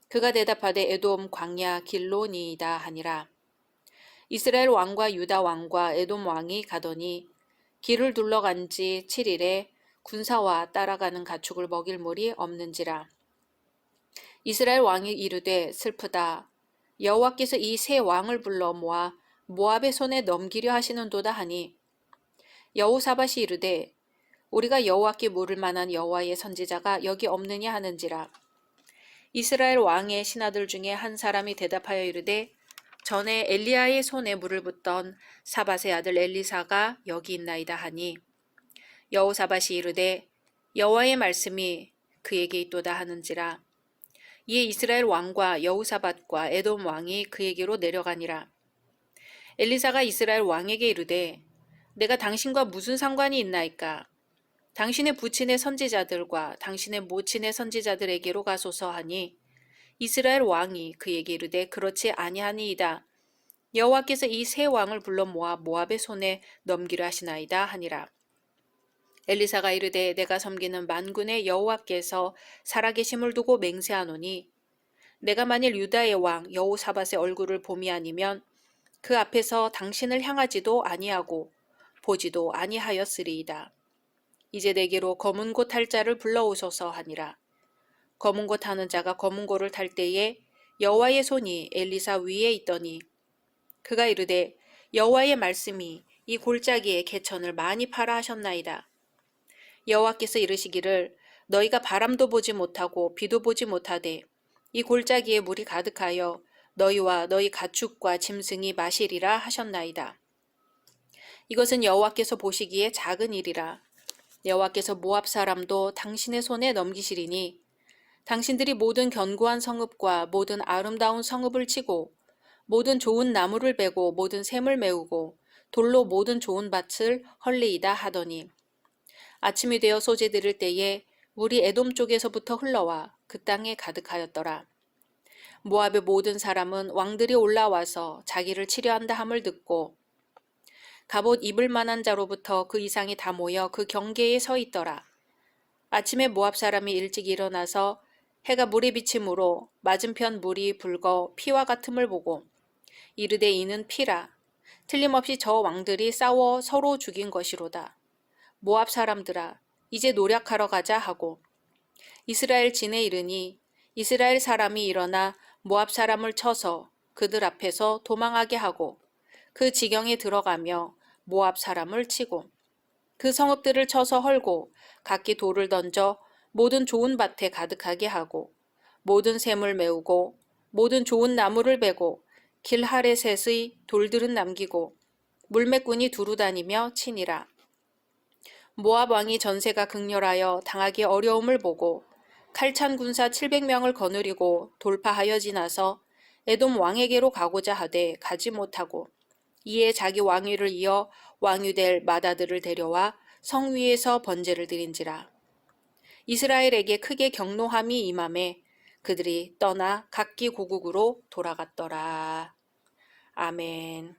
그가 대답하되 에돔 광야 길로니이다 하니라. 이스라엘 왕과 유다 왕과 에돔 왕이 가더니 길을 둘러간 지 7일에 군사와 따라가는 가축을 먹일 물이 없는지라. 이스라엘 왕이 이르되 슬프다. 여호와께서 이 세 왕을 불러 모아 모압의 손에 넘기려 하시는도다 하니 여호사밧이 이르되 우리가 여호와께 물을 만한 여호와의 선지자가 여기 없느냐 하는지라. 이스라엘 왕의 신하들 중에 한 사람이 대답하여 이르되 전에 엘리야의 손에 물을 붓던 사밧의 아들 엘리사가 여기 있나이다 하니 여호사밧이 이르되 여호와의 말씀이 그에게 있도다 하는지라. 이에 이스라엘 왕과 여호사밧과 에돔 왕이 그에게로 내려가니라. 엘리사가 이스라엘 왕에게 이르되 내가 당신과 무슨 상관이 있나이까? 당신의 부친의 선지자들과 당신의 모친의 선지자들에게로 가소서 하니 이스라엘 왕이 그에게 이르되 그렇지 아니하니이다. 여호와께서 이 세 왕을 불러 모아 모압의 손에 넘기려 하시나이다 하니라. 엘리사가 이르되 내가 섬기는 만군의 여호와께서 살아계심을 두고 맹세하노니 내가 만일 유다의 왕 여호사밧의 얼굴을 봄이 아니면 그 앞에서 당신을 향하지도 아니하고 보지도 아니하였으리이다. 이제 내게로 검은 고 탈 자를 불러오소서 하니라. 검은 고 타는 자가 검은 고를 탈 때에 여호와의 손이 엘리사 위에 있더니 그가 이르되 여호와의 말씀이 이 골짜기에 개천을 많이 팔아 하셨나이다. 여호와께서 이르시기를 너희가 바람도 보지 못하고 비도 보지 못하되 이 골짜기에 물이 가득하여 너희와 너희 가축과 짐승이 마시리라 하셨나이다. 이것은 여호와께서 보시기에 작은 일이라. 여호와께서 모압 사람도 당신의 손에 넘기시리니 당신들이 모든 견고한 성읍과 모든 아름다운 성읍을 치고 모든 좋은 나무를 베고 모든 샘을 메우고 돌로 모든 좋은 밭을 헐리이다 하더니 아침이 되어 소재 들을 때에 물이 에돔 쪽에서부터 흘러와 그 땅에 가득하였더라. 모압의 모든 사람은 왕들이 올라와서 자기를 치려한다 함을 듣고 갑옷 입을 만한 자로부터 그 이상이 다 모여 그 경계에 서 있더라. 아침에 모압 사람이 일찍 일어나서 해가 물에 비침으로 맞은편 물이 붉어 피와 같음을 보고 이르되 이는 피라. 틀림없이 저 왕들이 싸워 서로 죽인 것이로다. 모압 사람들아 이제 노력하러 가자 하고 이스라엘 진에 이르니 이스라엘 사람이 일어나 모압 사람을 쳐서 그들 앞에서 도망하게 하고 그 지경에 들어가며 모압 사람을 치고 그 성읍들을 쳐서 헐고 각기 돌을 던져 모든 좋은 밭에 가득하게 하고 모든 샘을 메우고 모든 좋은 나무를 베고 길하레셋의 돌들은 남기고 물매꾼이 두루 다니며 치니라. 모압 왕이 전세가 극렬하여 당하기 어려움을 보고 칼찬 군사 700명을 거느리고 돌파하여 지나서 에돔 왕에게로 가고자 하되 가지 못하고 이에 자기 왕위를 이어 왕유될 맏아들을 데려와 성 위에서 번제를 드린지라. 이스라엘에게 크게 경노함이 임함에 그들이 떠나 각기 고국으로 돌아갔더라. 아멘.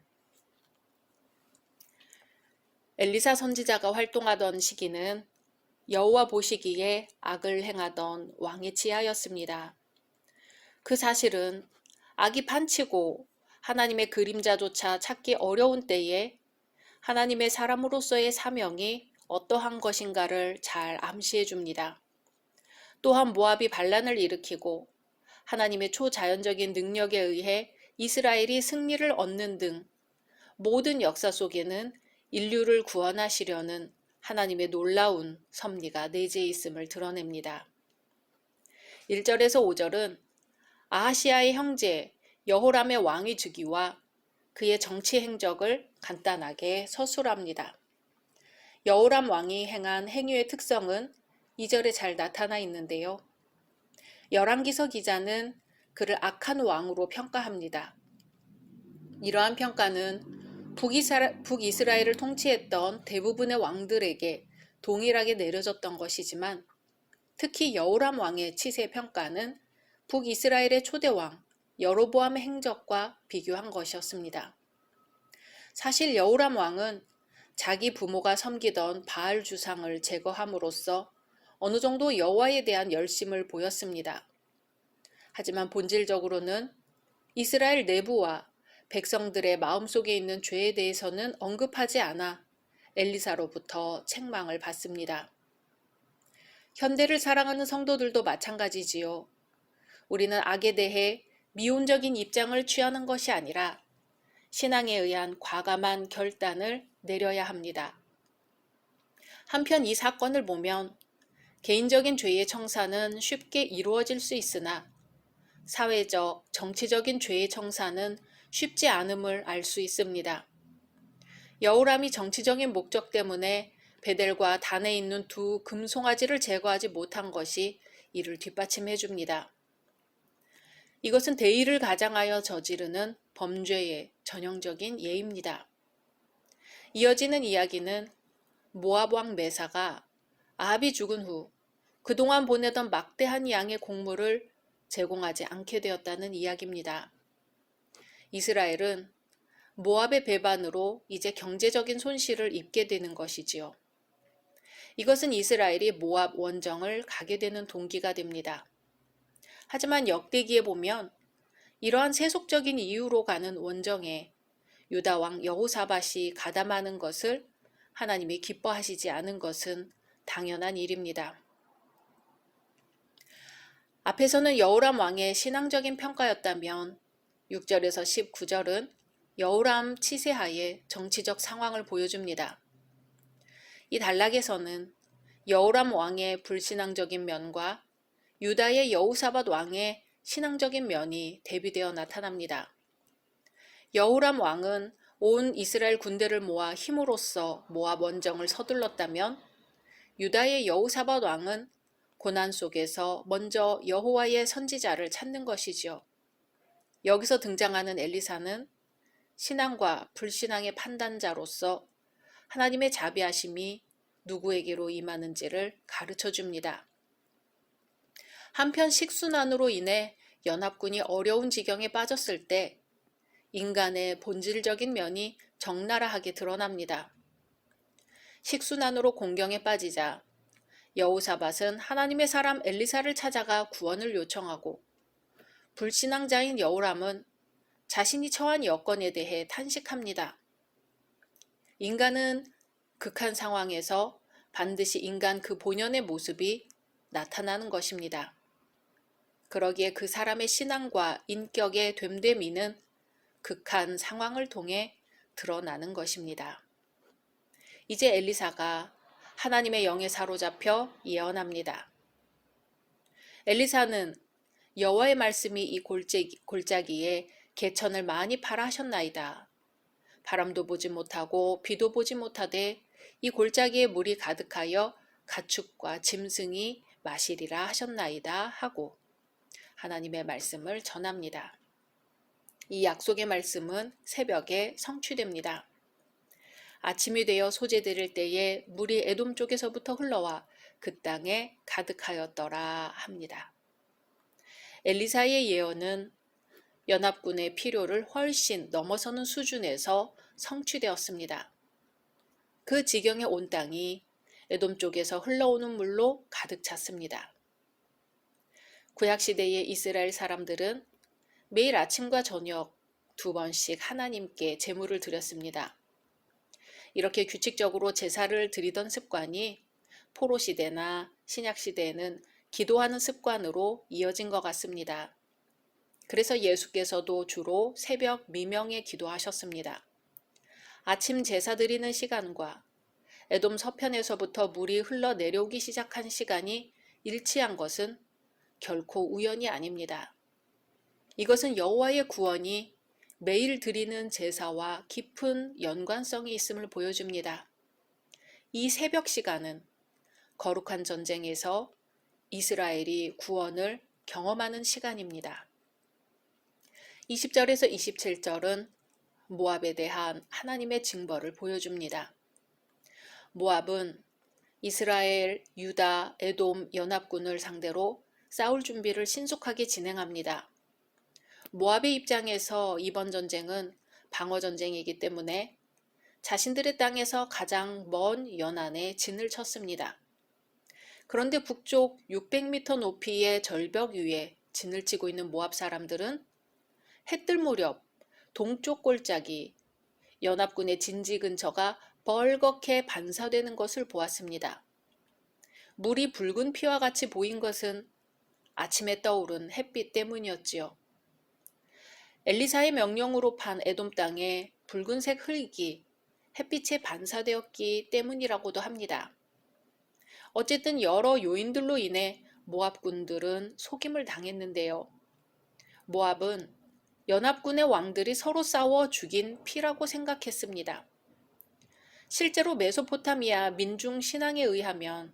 엘리사 선지자가 활동하던 시기는 여호와 보시기에 악을 행하던 왕의 치하였습니다. 그 사실은 악이 판치고 하나님의 그림자조차 찾기 어려운 때에 하나님의 사람으로서의 사명이 어떠한 것인가를 잘 암시해 줍니다. 또한 모압이 반란을 일으키고 하나님의 초자연적인 능력에 의해 이스라엘이 승리를 얻는 등 모든 역사 속에는 인류를 구원하시려는 하나님의 놀라운 섭리가 내재해 있음을 드러냅니다. 1절에서 5절은 아하시아의 형제 여호람의 왕위 즉위와 그의 정치 행적을 간단하게 서술합니다. 여호람 왕이 행한 행위의 특성은 2절에 잘 나타나 있는데요. 열왕기서 기자는 그를 악한 왕으로 평가합니다. 이러한 평가는 북이스라엘을 통치했던 대부분의 왕들에게 동일하게 내려졌던 것이지만 특히 여호람 왕의 치세 평가는 북이스라엘의 초대왕 여로보암의 행적과 비교한 것이었습니다. 사실 여호람 왕은 자기 부모가 섬기던 바알 주상을 제거함으로써 어느 정도 여호와에 대한 열심을 보였습니다. 하지만 본질적으로는 이스라엘 내부와 백성들의 마음속에 있는 죄에 대해서는 언급하지 않아 엘리사로부터 책망을 받습니다. 현대를 사랑하는 성도들도 마찬가지지요. 우리는 악에 대해 미온적인 입장을 취하는 것이 아니라 신앙에 의한 과감한 결단을 내려야 합니다. 한편 이 사건을 보면 개인적인 죄의 청산은 쉽게 이루어질 수 있으나 사회적, 정치적인 죄의 청산은 쉽지 않음을 알 수 있습니다. 여호람이 정치적인 목적 때문에 베델과 단에 있는 두 금송아지를 제거하지 못한 것이 이를 뒷받침해 줍니다. 이것은 대의를 가장하여 저지르는 범죄의 전형적인 예입니다. 이어지는 이야기는 모압 왕 메사가 아합이 죽은 후 그동안 보내던 막대한 양의 곡물을 제공하지 않게 되었다는 이야기입니다. 이스라엘은 모압의 배반으로 이제 경제적인 손실을 입게 되는 것이지요. 이것은 이스라엘이 모압 원정을 가게 되는 동기가 됩니다. 하지만 역대기에 보면 이러한 세속적인 이유로 가는 원정에 유다 왕 여호사밧이 가담하는 것을 하나님이 기뻐하시지 않은 것은 당연한 일입니다. 앞에서는 여호람 왕의 신앙적인 평가였다면 6절에서 19절은 여호람 치세하의 정치적 상황을 보여줍니다. 이 단락에서는 여호람 왕의 불신앙적인 면과 유다의 여호사밧 왕의 신앙적인 면이 대비되어 나타납니다. 여호람 왕은 온 이스라엘 군대를 모아 힘으로써 모압 원정을 서둘렀다면 유다의 여호사밧 왕은 고난 속에서 먼저 여호와의 선지자를 찾는 것이지요. 여기서 등장하는 엘리사는 신앙과 불신앙의 판단자로서 하나님의 자비하심이 누구에게로 임하는지를 가르쳐 줍니다. 한편 식순환으로 인해 연합군이 어려운 지경에 빠졌을 때 인간의 본질적인 면이 적나라하게 드러납니다. 식순환으로 공경에 빠지자 여호사밧은 하나님의 사람 엘리사를 찾아가 구원을 요청하고, 불신앙자인 여호람은 자신이 처한 여건에 대해 탄식합니다. 인간은 극한 상황에서 반드시 인간 그 본연의 모습이 나타나는 것입니다. 그러기에 그 사람의 신앙과 인격의 됨됨이는 극한 상황을 통해 드러나는 것입니다. 이제 엘리사가 하나님의 영에 사로잡혀 예언합니다. 엘리사는 여호와의 말씀이 이 골짜기에 개천을 많이 파라 하셨나이다. 바람도 보지 못하고 비도 보지 못하되 이 골짜기에 물이 가득하여 가축과 짐승이 마시리라 하셨나이다 하고 하나님의 말씀을 전합니다. 이 약속의 말씀은 새벽에 성취됩니다. 아침이 되어 소재드릴 때에 물이 에돔 쪽에서부터 흘러와 그 땅에 가득하였더라 합니다. 엘리사의 예언은 연합군의 필요를 훨씬 넘어서는 수준에서 성취되었습니다. 그 지경에 온 땅이 에돔 쪽에서 흘러오는 물로 가득 찼습니다. 구약시대의 이스라엘 사람들은 매일 아침과 저녁 2번씩 하나님께 제물을 드렸습니다. 이렇게 규칙적으로 제사를 드리던 습관이 포로시대나 신약시대에는 기도하는 습관으로 이어진 것 같습니다. 그래서 예수께서도 주로 새벽 미명에 기도하셨습니다. 아침 제사 드리는 시간과 에돔 서편에서부터 물이 흘러 내려오기 시작한 시간이 일치한 것은 결코 우연이 아닙니다. 이것은 여호와의 구원이 매일 드리는 제사와 깊은 연관성이 있음을 보여줍니다. 이 새벽 시간은 거룩한 전쟁에서 이스라엘이 구원을 경험하는 시간입니다. 20절에서 27절은 모압에 대한 하나님의 징벌을 보여줍니다. 모압은 이스라엘, 유다, 에돔 연합군을 상대로 싸울 준비를 신속하게 진행합니다. 모압의 입장에서 이번 전쟁은 방어 전쟁이기 때문에 자신들의 땅에서 가장 먼 연안에 진을 쳤습니다. 그런데 북쪽 600m 높이의 절벽 위에 진을 치고 있는 모압 사람들은 해뜰 무렵 동쪽 골짜기 연합군의 진지 근처가 벌겋게 반사되는 것을 보았습니다. 물이 붉은 피와 같이 보인 것은 아침에 떠오른 햇빛 때문이었지요. 엘리사의 명령으로 판 에돔 땅에 붉은색 흙이 햇빛에 반사되었기 때문이라고도 합니다. 어쨌든 여러 요인들로 인해 모압군들은 속임을 당했는데요. 모압은 연합군의 왕들이 서로 싸워 죽인 피라고 생각했습니다. 실제로 메소포타미아 민중 신앙에 의하면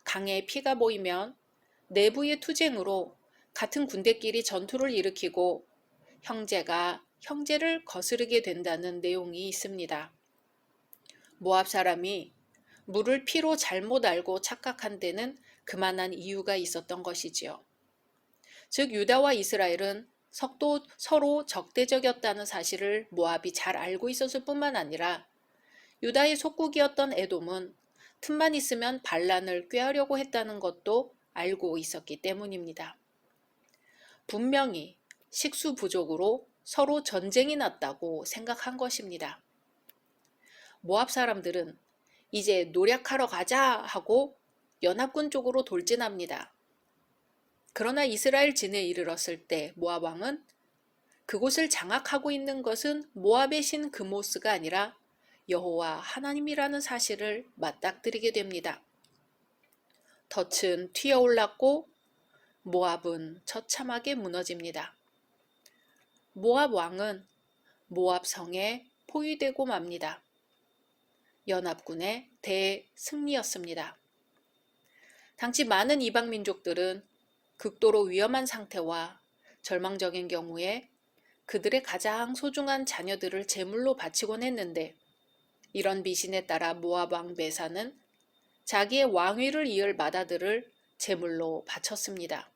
강에 피가 보이면 내부의 투쟁으로 같은 군대끼리 전투를 일으키고 형제가 형제를 거스르게 된다는 내용이 있습니다. 모압 사람이 물을 피로 잘못 알고 착각한 데는 그만한 이유가 있었던 것이지요. 즉 유다와 이스라엘은 서로 적대적이었다는 사실을 모압이 잘 알고 있었을 뿐만 아니라 유다의 속국이었던 에돔은 틈만 있으면 반란을 꾀하려고 했다는 것도 알고 있었기 때문입니다. 분명히 식수 부족으로 서로 전쟁이 났다고 생각한 것입니다. 모압 사람들은 이제 노략하러 가자 하고 연합군 쪽으로 돌진합니다. 그러나 이스라엘 진에 이르렀을 때 모압 왕은 그곳을 장악하고 있는 것은 모압의 신 그모스가 아니라 여호와 하나님이라는 사실을 맞닥뜨리게 됩니다. 덫은 튀어올랐고 모압은 처참하게 무너집니다. 모압 왕은 모압 성에 포위되고 맙니다. 연합군의 대승리였습니다. 당시 많은 이방 민족들은 극도로 위험한 상태와 절망적인 경우에 그들의 가장 소중한 자녀들을 제물로 바치곤 했는데 이런 미신에 따라 모압 왕 메사는 자기의 왕위를 이을 맏아들을 제물로 바쳤습니다.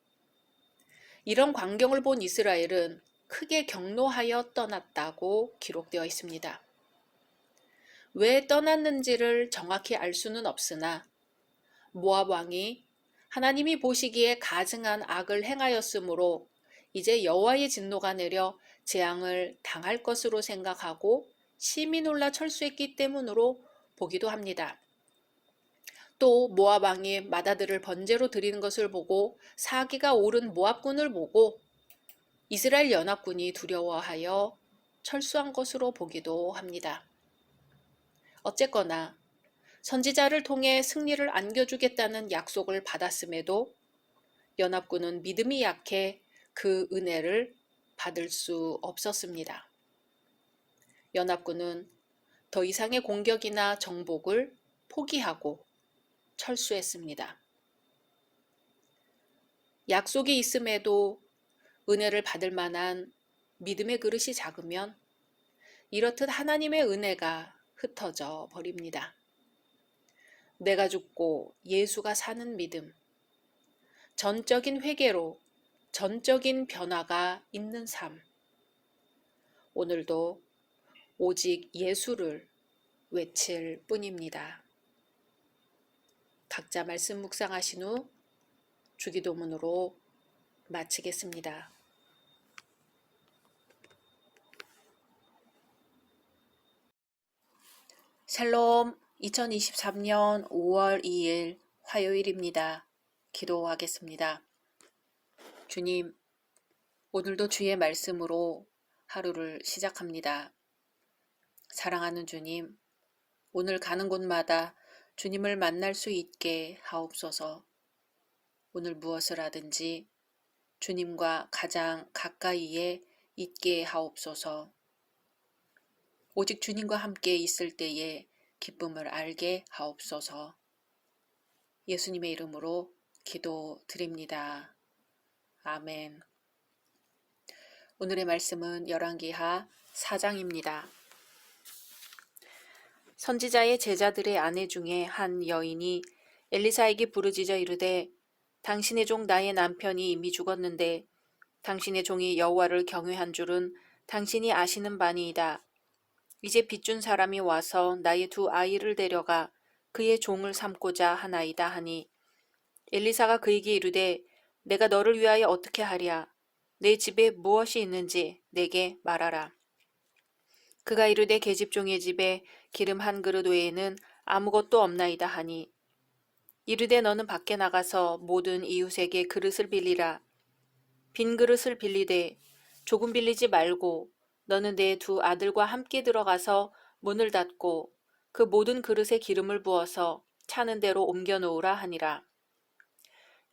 이런 광경을 본 이스라엘은 크게 경노하여 떠났다고 기록되어 있습니다. 왜 떠났는지를 정확히 알 수는 없으나 모압 왕이 하나님이 보시기에 가증한 악을 행하였으므로 이제 여호와의 진노가 내려 재앙을 당할 것으로 생각하고 심히 놀라 철수했기 때문으로 보기도 합니다. 또 모압 왕이 맏아들을 번제로 드리는 것을 보고 사기가 오른 모압군을 보고 이스라엘 연합군이 두려워하여 철수한 것으로 보기도 합니다. 어쨌거나 선지자를 통해 승리를 안겨주겠다는 약속을 받았음에도 연합군은 믿음이 약해 그 은혜를 받을 수 없었습니다. 연합군은 더 이상의 공격이나 정복을 포기하고 철수했습니다. 약속이 있음에도 은혜를 받을 만한 믿음의 그릇이 작으면 이렇듯 하나님의 은혜가 흩어져 버립니다. 내가 죽고 예수가 사는 믿음, 전적인 회개로 전적인 변화가 있는 삶. 오늘도 오직 예수를 외칠 뿐입니다. 각자 말씀 묵상하신 후 주기도문으로 마치겠습니다. 샬롬. 2023년 5월 2일 화요일입니다. 기도하겠습니다. 주님, 오늘도 주의 말씀으로 하루를 시작합니다. 사랑하는 주님, 오늘 가는 곳마다 주님을 만날 수 있게 하옵소서. 오늘 무엇을 하든지 주님과 가장 가까이에 있게 하옵소서. 오직 주님과 함께 있을 때에 기쁨을 알게 하옵소서. 예수님의 이름으로 기도드립니다. 아멘. 오늘의 말씀은 열왕기하 4장입니다. 선지자의 제자들의 아내 중에 한 여인이 엘리사에게 부르짖어 이르되 당신의 종 나의 남편이 이미 죽었는데 당신의 종이 여호와를 경외한 줄은 당신이 아시는 바니이다. 이제 빚준 사람이 와서 나의 두 아이를 데려가 그의 종을 삼고자 하나이다 하니 엘리사가 그에게 이르되 내가 너를 위하여 어떻게 하랴. 내 집에 무엇이 있는지 내게 말하라. 그가 이르되 계집종의 집에 기름 한 그릇 외에는 아무것도 없나이다 하니 이르되 너는 밖에 나가서 모든 이웃에게 그릇을 빌리라. 빈 그릇을 빌리되 조금 빌리지 말고 너는 내 두 아들과 함께 들어가서 문을 닫고 그 모든 그릇에 기름을 부어서 차는 대로 옮겨 놓으라 하니라.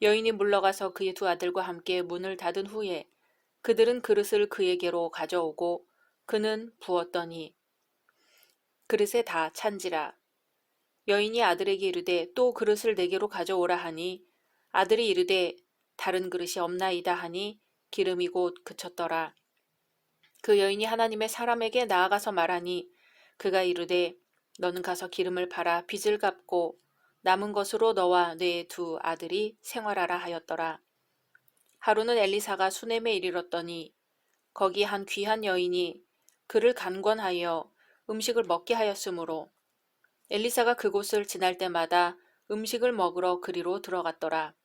여인이 물러가서 그의 두 아들과 함께 문을 닫은 후에 그들은 그릇을 그에게로 가져오고 그는 부었더니 그릇에 다 찬지라. 여인이 아들에게 이르되 또 그릇을 내게로 가져오라 하니 아들이 이르되 다른 그릇이 없나이다 하니 기름이 곧 그쳤더라. 그 여인이 하나님의 사람에게 나아가서 말하니 그가 이르되 너는 가서 기름을 팔아 빚을 갚고 남은 것으로 너와 내 두 아들이 생활하라 하였더라. 하루는 엘리사가 수넴에 이르렀더니 거기 한 귀한 여인이 그를 간권하여 음식을 먹게 하였으므로 엘리사가 그곳을 지날 때마다 음식을 먹으러 그리로 들어갔더라.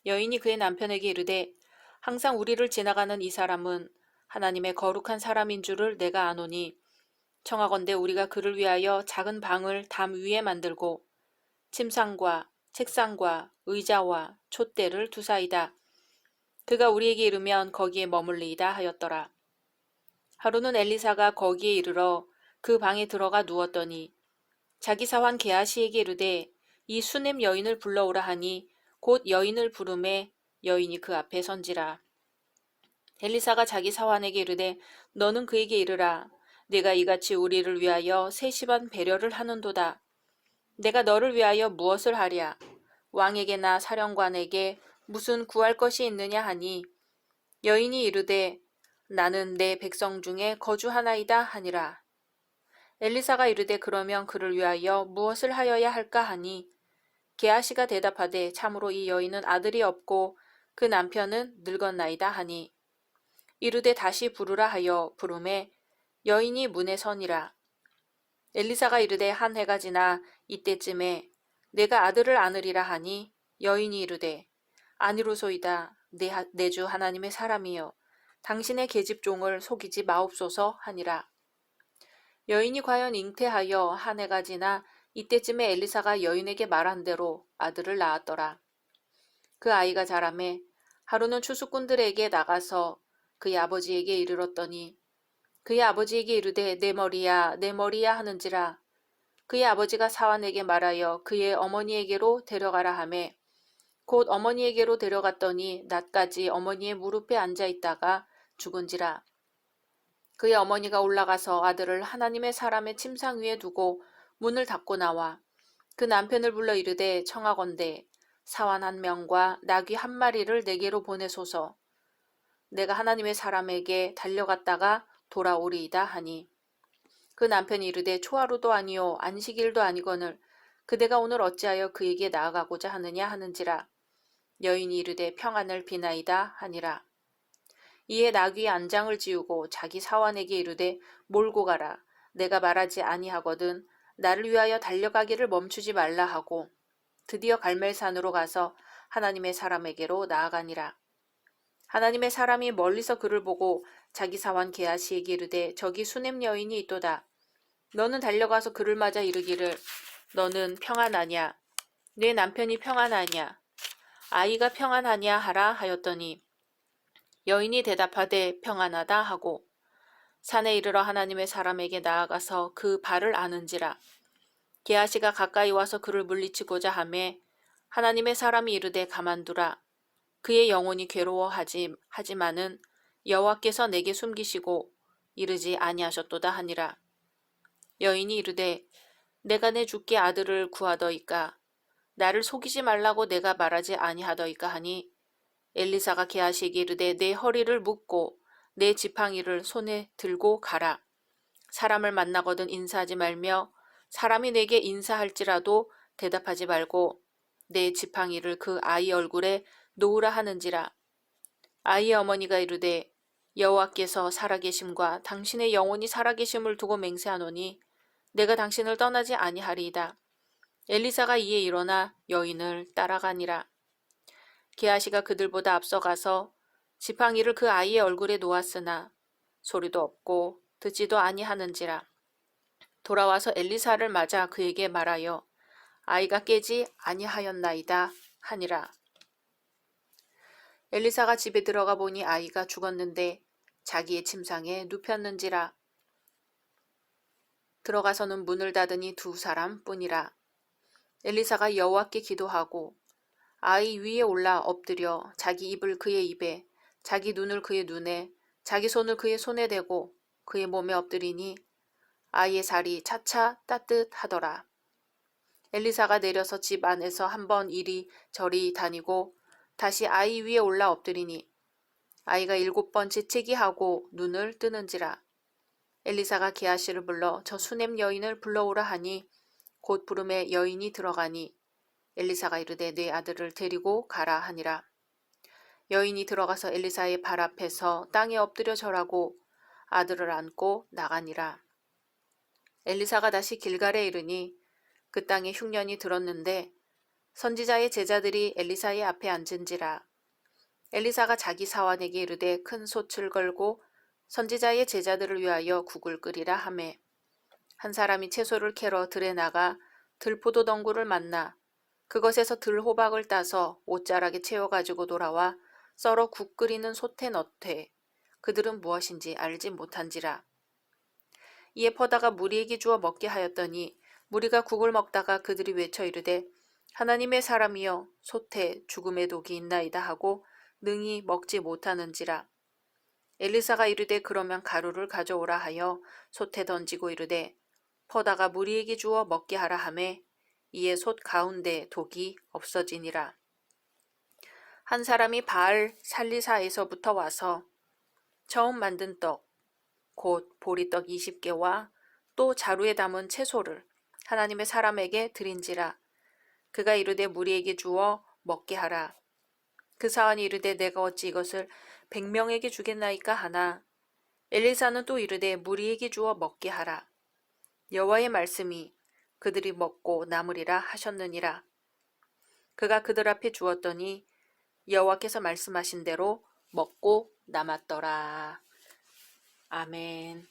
여인이 그의 남편에게 이르되 항상 우리를 지나가는 이 사람은 하나님의 거룩한 사람인 줄을 내가 아노니 청하건대 우리가 그를 위하여 작은 방을 담 위에 만들고 침상과 책상과 의자와 촛대를 두사이다. 그가 우리에게 이르면 거기에 머물리이다 하였더라. 하루는 엘리사가 거기에 이르러 그 방에 들어가 누웠더니 자기 사환 게하시에게 이르되 이 수넴 여인을 불러오라 하니 곧 여인을 부르매 여인이 그 앞에 선지라. 엘리사가 자기 사환에게 이르되 너는 그에게 이르라. 내가 이같이 우리를 위하여 세심한 배려를 하는도다. 내가 너를 위하여 무엇을 하랴. 왕에게나 사령관에게 무슨 구할 것이 있느냐 하니 여인이 이르되 나는 내 백성 중에 거주하나이다 하니라. 엘리사가 이르되 그러면 그를 위하여 무엇을 하여야 할까 하니 게하시가 대답하되 참으로 이 여인은 아들이 없고 그 남편은 늙었나이다 하니 이르되 다시 부르라 하여 부르매 여인이 문에 서니라. 엘리사가 이르되 한 해가 지나 이때쯤에 내가 아들을 안으리라 하니 여인이 이르되 아니로소이다. 내 주 하나님의 사람이여 당신의 계집종을 속이지 마옵소서 하니라. 여인이 과연 잉태하여 한 해가 지나 이때쯤에 엘리사가 여인에게 말한 대로 아들을 낳았더라. 그 아이가 자라매 하루는 추수꾼들에게 나가서 그의 아버지에게 이르렀더니 그의 아버지에게 이르되 내 머리야 내 머리야 하는지라. 그의 아버지가 사환에게 말하여 그의 어머니에게로 데려가라 하매 곧 어머니에게로 데려갔더니 낮까지 어머니의 무릎에 앉아 있다가 죽은지라. 그의 어머니가 올라가서 아들을 하나님의 사람의 침상 위에 두고 문을 닫고 나와 그 남편을 불러 이르되 청하건대 사환 한 명과 나귀 한 마리를 내게로 보내소서. 내가 하나님의 사람에게 달려갔다가 돌아오리이다 하니 그 남편이 이르되 초하루도 아니요 안식일도 아니거늘 그대가 오늘 어찌하여 그에게 나아가고자 하느냐 하는지라. 여인이 이르되 평안을 비나이다 하니라. 이에 나귀의 안장을 지우고 자기 사환에게 이르되 몰고 가라. 내가 말하지 아니하거든 나를 위하여 달려가기를 멈추지 말라 하고 드디어 갈멜산으로 가서 하나님의 사람에게로 나아가니라. 하나님의 사람이 멀리서 그를 보고 자기 사환 게하시에게 이르되 저기 수냄 여인이 있도다. 너는 달려가서 그를 맞아 이르기를 너는 평안하냐? 내 남편이 평안하냐? 아이가 평안하냐 하라 하였더니 여인이 대답하되 평안하다 하고 산에 이르러 하나님의 사람에게 나아가서 그 발을 아는지라. 게하시가 가까이 와서 그를 물리치고자 하매 하나님의 사람이 이르되 가만두라. 그의 영혼이 하지만은 여호와께서 내게 숨기시고 이르지 아니하셨도다 하니라. 여인이 이르되 내가 내 주께 아들을 구하더이까 나를 속이지 말라고 내가 말하지 아니하더이까 하니 엘리사가 게하시에게 이르되 내 허리를 묶고 내 지팡이를 손에 들고 가라. 사람을 만나거든 인사하지 말며 사람이 내게 인사할지라도 대답하지 말고 내 지팡이를 그 아이 얼굴에 놓으라 하는지라. 아이의 어머니가 이르되 여호와께서 살아계심과 당신의 영혼이 살아계심을 두고 맹세하노니 내가 당신을 떠나지 아니하리이다. 엘리사가 이에 일어나 여인을 따라가니라. 게하시가 그들보다 앞서가서 지팡이를 그 아이의 얼굴에 놓았으나 소리도 없고 듣지도 아니하는지라. 돌아와서 엘리사를 맞아 그에게 말하여 아이가 깨지 아니하였나이다 하니라. 엘리사가 집에 들어가 보니 아이가 죽었는데 자기의 침상에 눕혔는지라. 들어가서는 문을 닫으니 두 사람뿐이라. 엘리사가 여호와께 기도하고 아이 위에 올라 엎드려 자기 입을 그의 입에 자기 눈을 그의 눈에 자기 손을 그의 손에 대고 그의 몸에 엎드리니 아이의 살이 차차 따뜻하더라. 엘리사가 내려서 집 안에서 한번 이리 저리 다니고 다시 아이 위에 올라 엎드리니 아이가 7번 재채기 하고 눈을 뜨는지라. 엘리사가 게하시를 불러 저 수냄 여인을 불러오라 하니 곧 부름에 여인이 들어가니 엘리사가 이르되 내 아들을 데리고 가라 하니라. 여인이 들어가서 엘리사의 발 앞에서 땅에 엎드려 절하고 아들을 안고 나가니라. 엘리사가 다시 길갈에 이르니 그 땅에 흉년이 들었는데 선지자의 제자들이 엘리사의 앞에 앉은지라. 엘리사가 자기 사환에게 이르되 큰 솥을 걸고 선지자의 제자들을 위하여 국을 끓이라 하매 한 사람이 채소를 캐러 들에 나가 들포도 덩굴을 만나 그것에서 들호박을 따서 옷자락에 채워가지고 돌아와 썰어 국 끓이는 솥에 넣되 그들은 무엇인지 알지 못한지라. 이에 퍼다가 무리에게 주어 먹게 하였더니 무리가 국을 먹다가 그들이 외쳐 이르되 하나님의 사람이여 솥에 죽음의 독이 있나이다 하고 능히 먹지 못하는지라. 엘리사가 이르되 그러면 가루를 가져오라 하여 솥에 던지고 이르되 퍼다가 무리에게 주어 먹게 하라 하매 이에 솥 가운데 독이 없어지니라. 한 사람이 바알 살리사에서부터 와서 처음 만든 떡, 곧 보리떡 20개와 또 자루에 담은 채소를 하나님의 사람에게 드린지라. 그가 이르되 무리에게 주어 먹게 하라. 그 사환이 이르되 내가 어찌 이것을 100명에게 주겠나이까 하나. 엘리사는 또 이르되 무리에게 주어 먹게 하라. 여호와의 말씀이 그들이 먹고 남으리라 하셨느니라. 그가 그들 앞에 주었더니 여호와께서 말씀하신 대로 먹고 남았더라. 아멘.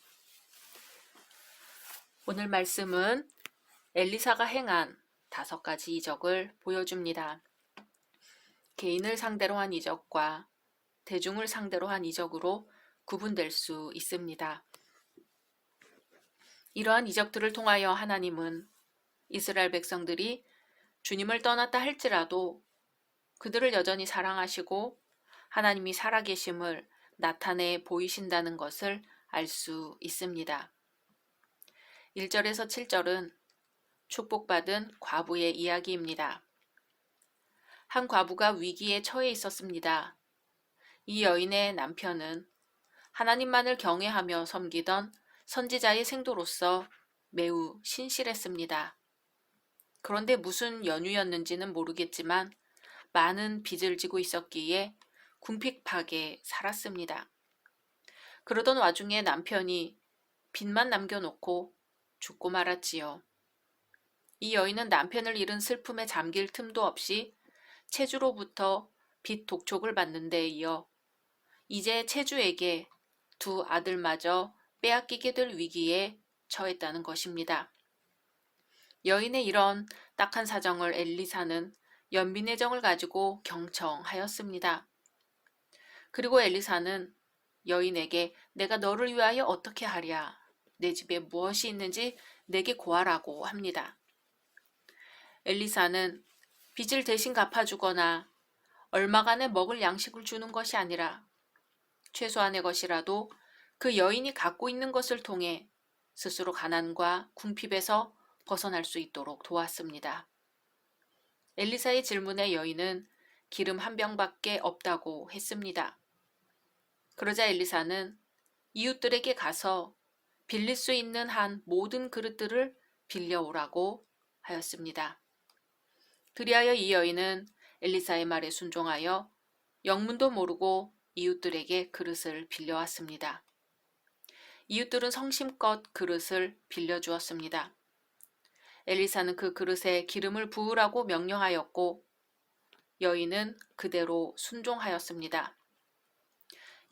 오늘 말씀은 엘리사가 행한 5가지 이적을 보여줍니다. 개인을 상대로 한 이적과 대중을 상대로 한 이적으로 구분될 수 있습니다. 이러한 이적들을 통하여 하나님은 이스라엘 백성들이 주님을 떠났다 할지라도 그들을 여전히 사랑하시고 하나님이 살아계심을 나타내 보이신다는 것을 알 수 있습니다. 1절에서 7절은 축복받은 과부의 이야기입니다. 한 과부가 위기에 처해 있었습니다. 이 여인의 남편은 하나님만을 경외하며 섬기던 선지자의 생도로서 매우 신실했습니다. 그런데 무슨 연유였는지는 모르겠지만 많은 빚을 지고 있었기에 궁핍하게 살았습니다. 그러던 와중에 남편이 빚만 남겨놓고 죽고 말았지요. 이 여인은 남편을 잃은 슬픔에 잠길 틈도 없이 체주로부터 빚 독촉을 받는 데 이어 이제 체주에게 2 아들마저 빼앗기게 될 위기에 처했다는 것입니다. 여인의 이런 딱한 사정을 엘리사는 연민의 정을 가지고 경청하였습니다. 그리고 엘리사는 여인에게 내가 너를 위하여 어떻게 하랴? 내 집에 무엇이 있는지 내게 고하라고 합니다. 엘리사는 빚을 대신 갚아주거나 얼마간의 먹을 양식을 주는 것이 아니라 최소한의 것이라도 그 여인이 갖고 있는 것을 통해 스스로 가난과 궁핍에서 벗어날 수 있도록 도왔습니다. 엘리사의 질문에 여인은 기름 1병밖에 없다고 했습니다. 그러자 엘리사는 이웃들에게 가서 빌릴 수 있는 한 모든 그릇들을 빌려오라고 하였습니다. 그리하여 이 여인은 엘리사의 말에 순종하여 영문도 모르고 이웃들에게 그릇을 빌려왔습니다. 이웃들은 성심껏 그릇을 빌려주었습니다. 엘리사는 그 그릇에 기름을 부으라고 명령하였고 여인은 그대로 순종하였습니다.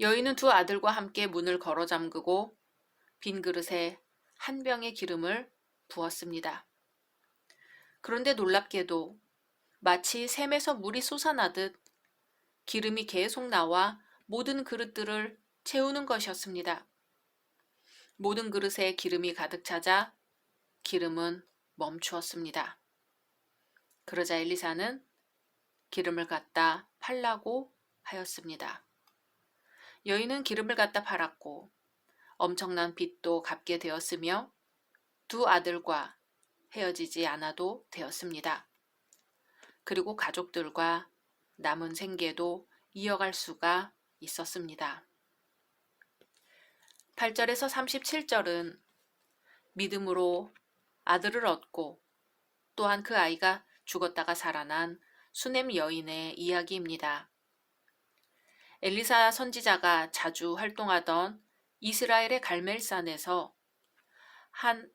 여인은 2 아들과 함께 문을 걸어 잠그고 빈 그릇에 1병의 기름을 부었습니다. 그런데 놀랍게도 마치 샘에서 물이 솟아나듯 기름이 계속 나와 모든 그릇들을 채우는 것이었습니다. 모든 그릇에 기름이 가득 차자 기름은 멈추었습니다. 그러자 엘리사는 기름을 갖다 팔라고 하였습니다. 여인은 기름을 갖다 팔았고 엄청난 빚도 갚게 되었으며 2 아들과 헤어지지 않아도 되었습니다. 그리고 가족들과 남은 생계도 이어갈 수가 있었습니다. 8절에서 37절은 믿음으로 아들을 얻고 또한 그 아이가 죽었다가 살아난 수넴 여인의 이야기입니다. 엘리사 선지자가 자주 활동하던 이스라엘의 갈멜산에서 한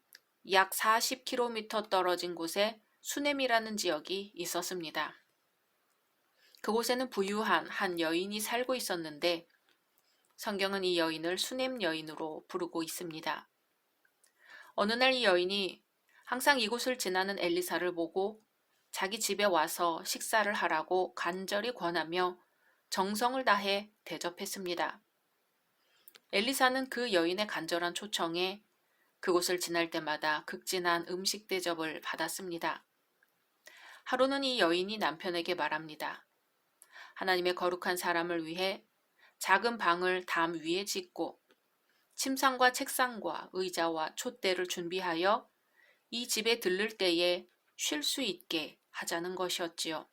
약 40km 떨어진 곳에 수넴이라는 지역이 있었습니다. 그곳에는 부유한 한 여인이 살고 있었는데 성경은 이 여인을 수넴 여인으로 부르고 있습니다. 어느 날 이 여인이 항상 이곳을 지나는 엘리사를 보고 자기 집에 와서 식사를 하라고 간절히 권하며 정성을 다해 대접했습니다. 엘리사는 그 여인의 간절한 초청에 그곳을 지날 때마다 극진한 음식 대접을 받았습니다. 하루는 이 여인이 남편에게 말합니다. 하나님의 거룩한 사람을 위해 작은 방을 담 위에 짓고 침상과 책상과 의자와 촛대를 준비하여 이 집에 들를 때에 쉴 수 있게 하자는 것이었지요.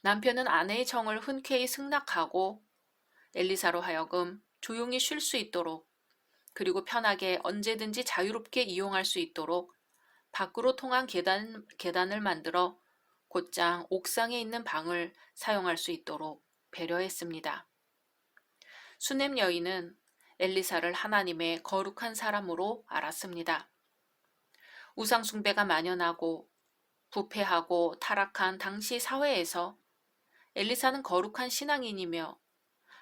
남편은 아내의 정을 흔쾌히 승낙하고 엘리사로 하여금
조용히 쉴 수 있도록, 그리고 편하게 언제든지 자유롭게 이용할 수 있도록 밖으로 통한 계단을 만들어 곧장 옥상에 있는 방을 사용할 수 있도록 배려했습니다. 수넴 여인은 엘리사를 하나님의 거룩한 사람으로 알았습니다. 우상 숭배가 만연하고 부패하고 타락한 당시 사회에서 엘리사는 거룩한 신앙인이며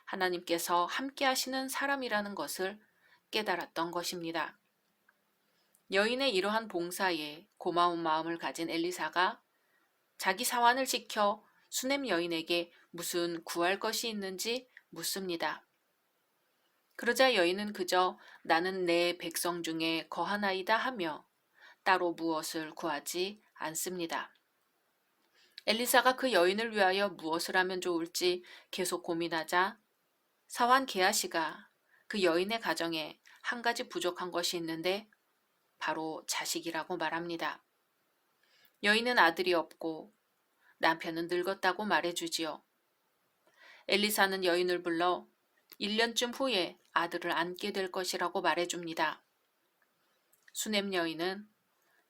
하나님께서 함께 하시는 사람이라는 것을 깨달았던 것입니다. 여인의 이러한 봉사에 고마운 마음을 가진 엘리사가 자기 사환을 지켜 수넴 여인에게 무슨 구할 것이 있는지 묻습니다. 그러자 여인은 그저 나는 내 백성 중에 거하나이다 하며 따로 무엇을 구하지 않습니다. 엘리사가 그 여인을 위하여 무엇을 하면 좋을지 계속 고민하자 사환 게하시가 그 여인의 가정에 한 가지 부족한 것이 있는데 바로 자식이라고 말합니다. 여인은 아들이 없고 남편은 늙었다고 말해주지요. 엘리사는 여인을 불러 1년쯤 후에 아들을 안게 될 것이라고 말해줍니다. 수넴 여인은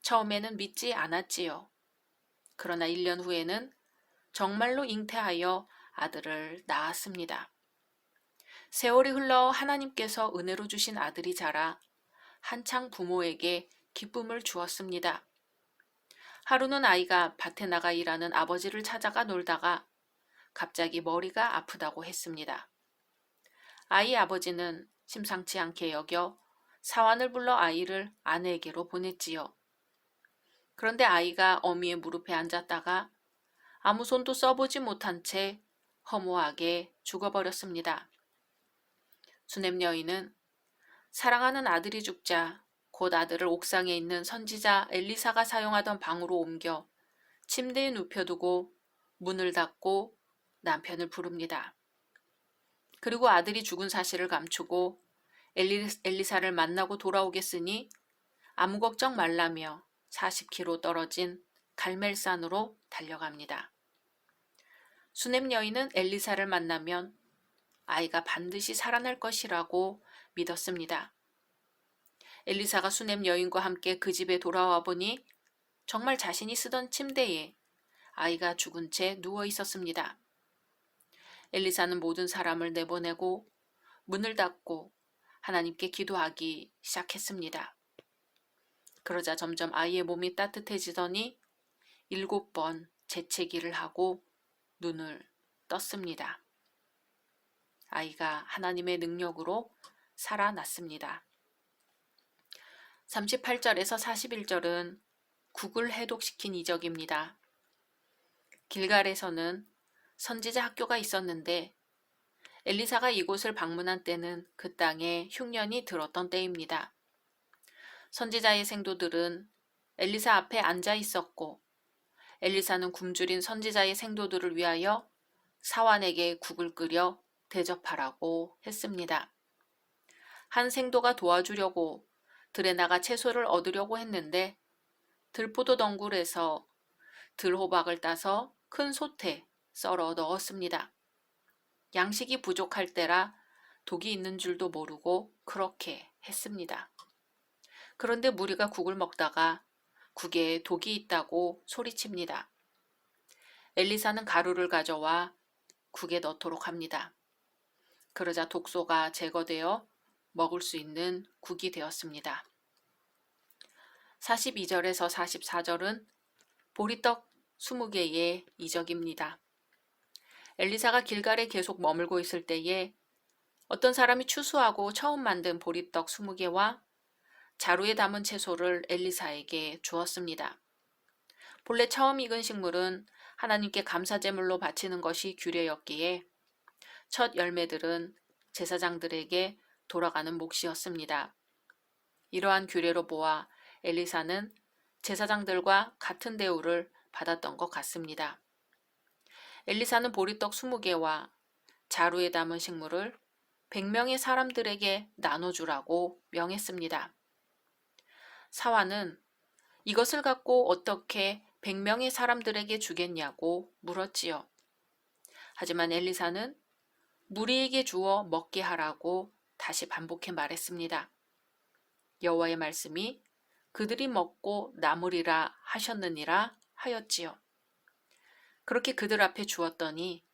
처음에는 믿지 않았지요. 그러나 1년 후에는 정말로 잉태하여 아들을 낳았습니다. 세월이 흘러 하나님께서 은혜로 주신 아들이 자라 한창 부모에게 기쁨을 주었습니다. 하루는 아이가 밭에 나가 일하는 아버지를 찾아가 놀다가 갑자기 머리가 아프다고 했습니다. 아이 아버지는 심상치 않게 여겨 사환을 불러 아이를 아내에게로 보냈지요. 그런데 아이가 어미의 무릎에 앉았다가 아무 손도 써보지 못한 채 허무하게 죽어버렸습니다. 수넴 여인은 사랑하는 아들이 죽자 곧 아들을 옥상에 있는 선지자 엘리사가 사용하던 방으로 옮겨 침대에 눕혀두고 문을 닫고 남편을 부릅니다. 그리고 아들이 죽은 사실을 감추고 엘리사를 만나고 돌아오겠으니 아무 걱정 말라며 40km 떨어진 갈멜산으로 달려갑니다. 수넴 여인은 엘리사를 만나면 아이가 반드시 살아날 것이라고 믿었습니다. 엘리사가 수넴 여인과 함께 그 집에 돌아와 보니 정말 자신이 쓰던 침대에 아이가 죽은 채 누워 있었습니다. 엘리사는 모든 사람을 내보내고 문을 닫고 하나님께 기도하기 시작했습니다. 그러자 점점 아이의 몸이 따뜻해지더니 7번 재채기를 하고 눈을 떴습니다. 아이가 하나님의 능력으로 살아났습니다. 38절에서 41절은 국을 해독시킨 이적입니다. 길갈에서는 선지자 학교가 있었는데 엘리사가 이곳을 방문한 때는 그 땅에 흉년이 들었던 때입니다. 선지자의 생도들은 엘리사 앞에 앉아 있었고 엘리사는 굶주린 선지자의 생도들을 위하여 사환에게 국을 끓여 대접하라고 했습니다. 한 생도가 도와주려고 들에 나가 채소를 얻으려고 했는데 들포도 덩굴에서 들호박을 따서 큰 솥에 썰어 넣었습니다. 양식이 부족할 때라 독이 있는 줄도 모르고 그렇게 했습니다. 그런데 무리가 국을 먹다가 국에 독이 있다고 소리칩니다. 엘리사는 가루를 가져와 국에 넣도록 합니다. 그러자 독소가 제거되어 먹을 수 있는 국이 되었습니다. 42절에서 44절은 보리떡 20개의 이적입니다. 엘리사가 길갈에 계속 머물고 있을 때에 어떤 사람이 추수하고 처음 만든 보리떡 20개와 자루에 담은 채소를 엘리사에게 주었습니다. 본래 처음 익은 식물은 하나님께 감사제물로 바치는 것이 규례였기에 첫 열매들은 제사장들에게 돌아가는 몫이었습니다. 이러한 규례로 보아 엘리사는 제사장들과 같은 대우를 받았던 것 같습니다. 엘리사는 보리떡 20개와 자루에 담은 식물을 100명의 사람들에게 나눠주라고 명했습니다. 사환은 이것을 갖고 어떻게 100명의 사람들에게 주겠냐고 물었지요. 하지만 엘리사는 무리에게 주어 먹게 하라고 다시 반복해 말했습니다. 여호와의 말씀이 그들이 먹고 남으리라 하셨느니라 하였지요. 그렇게 그들 앞에 주었더니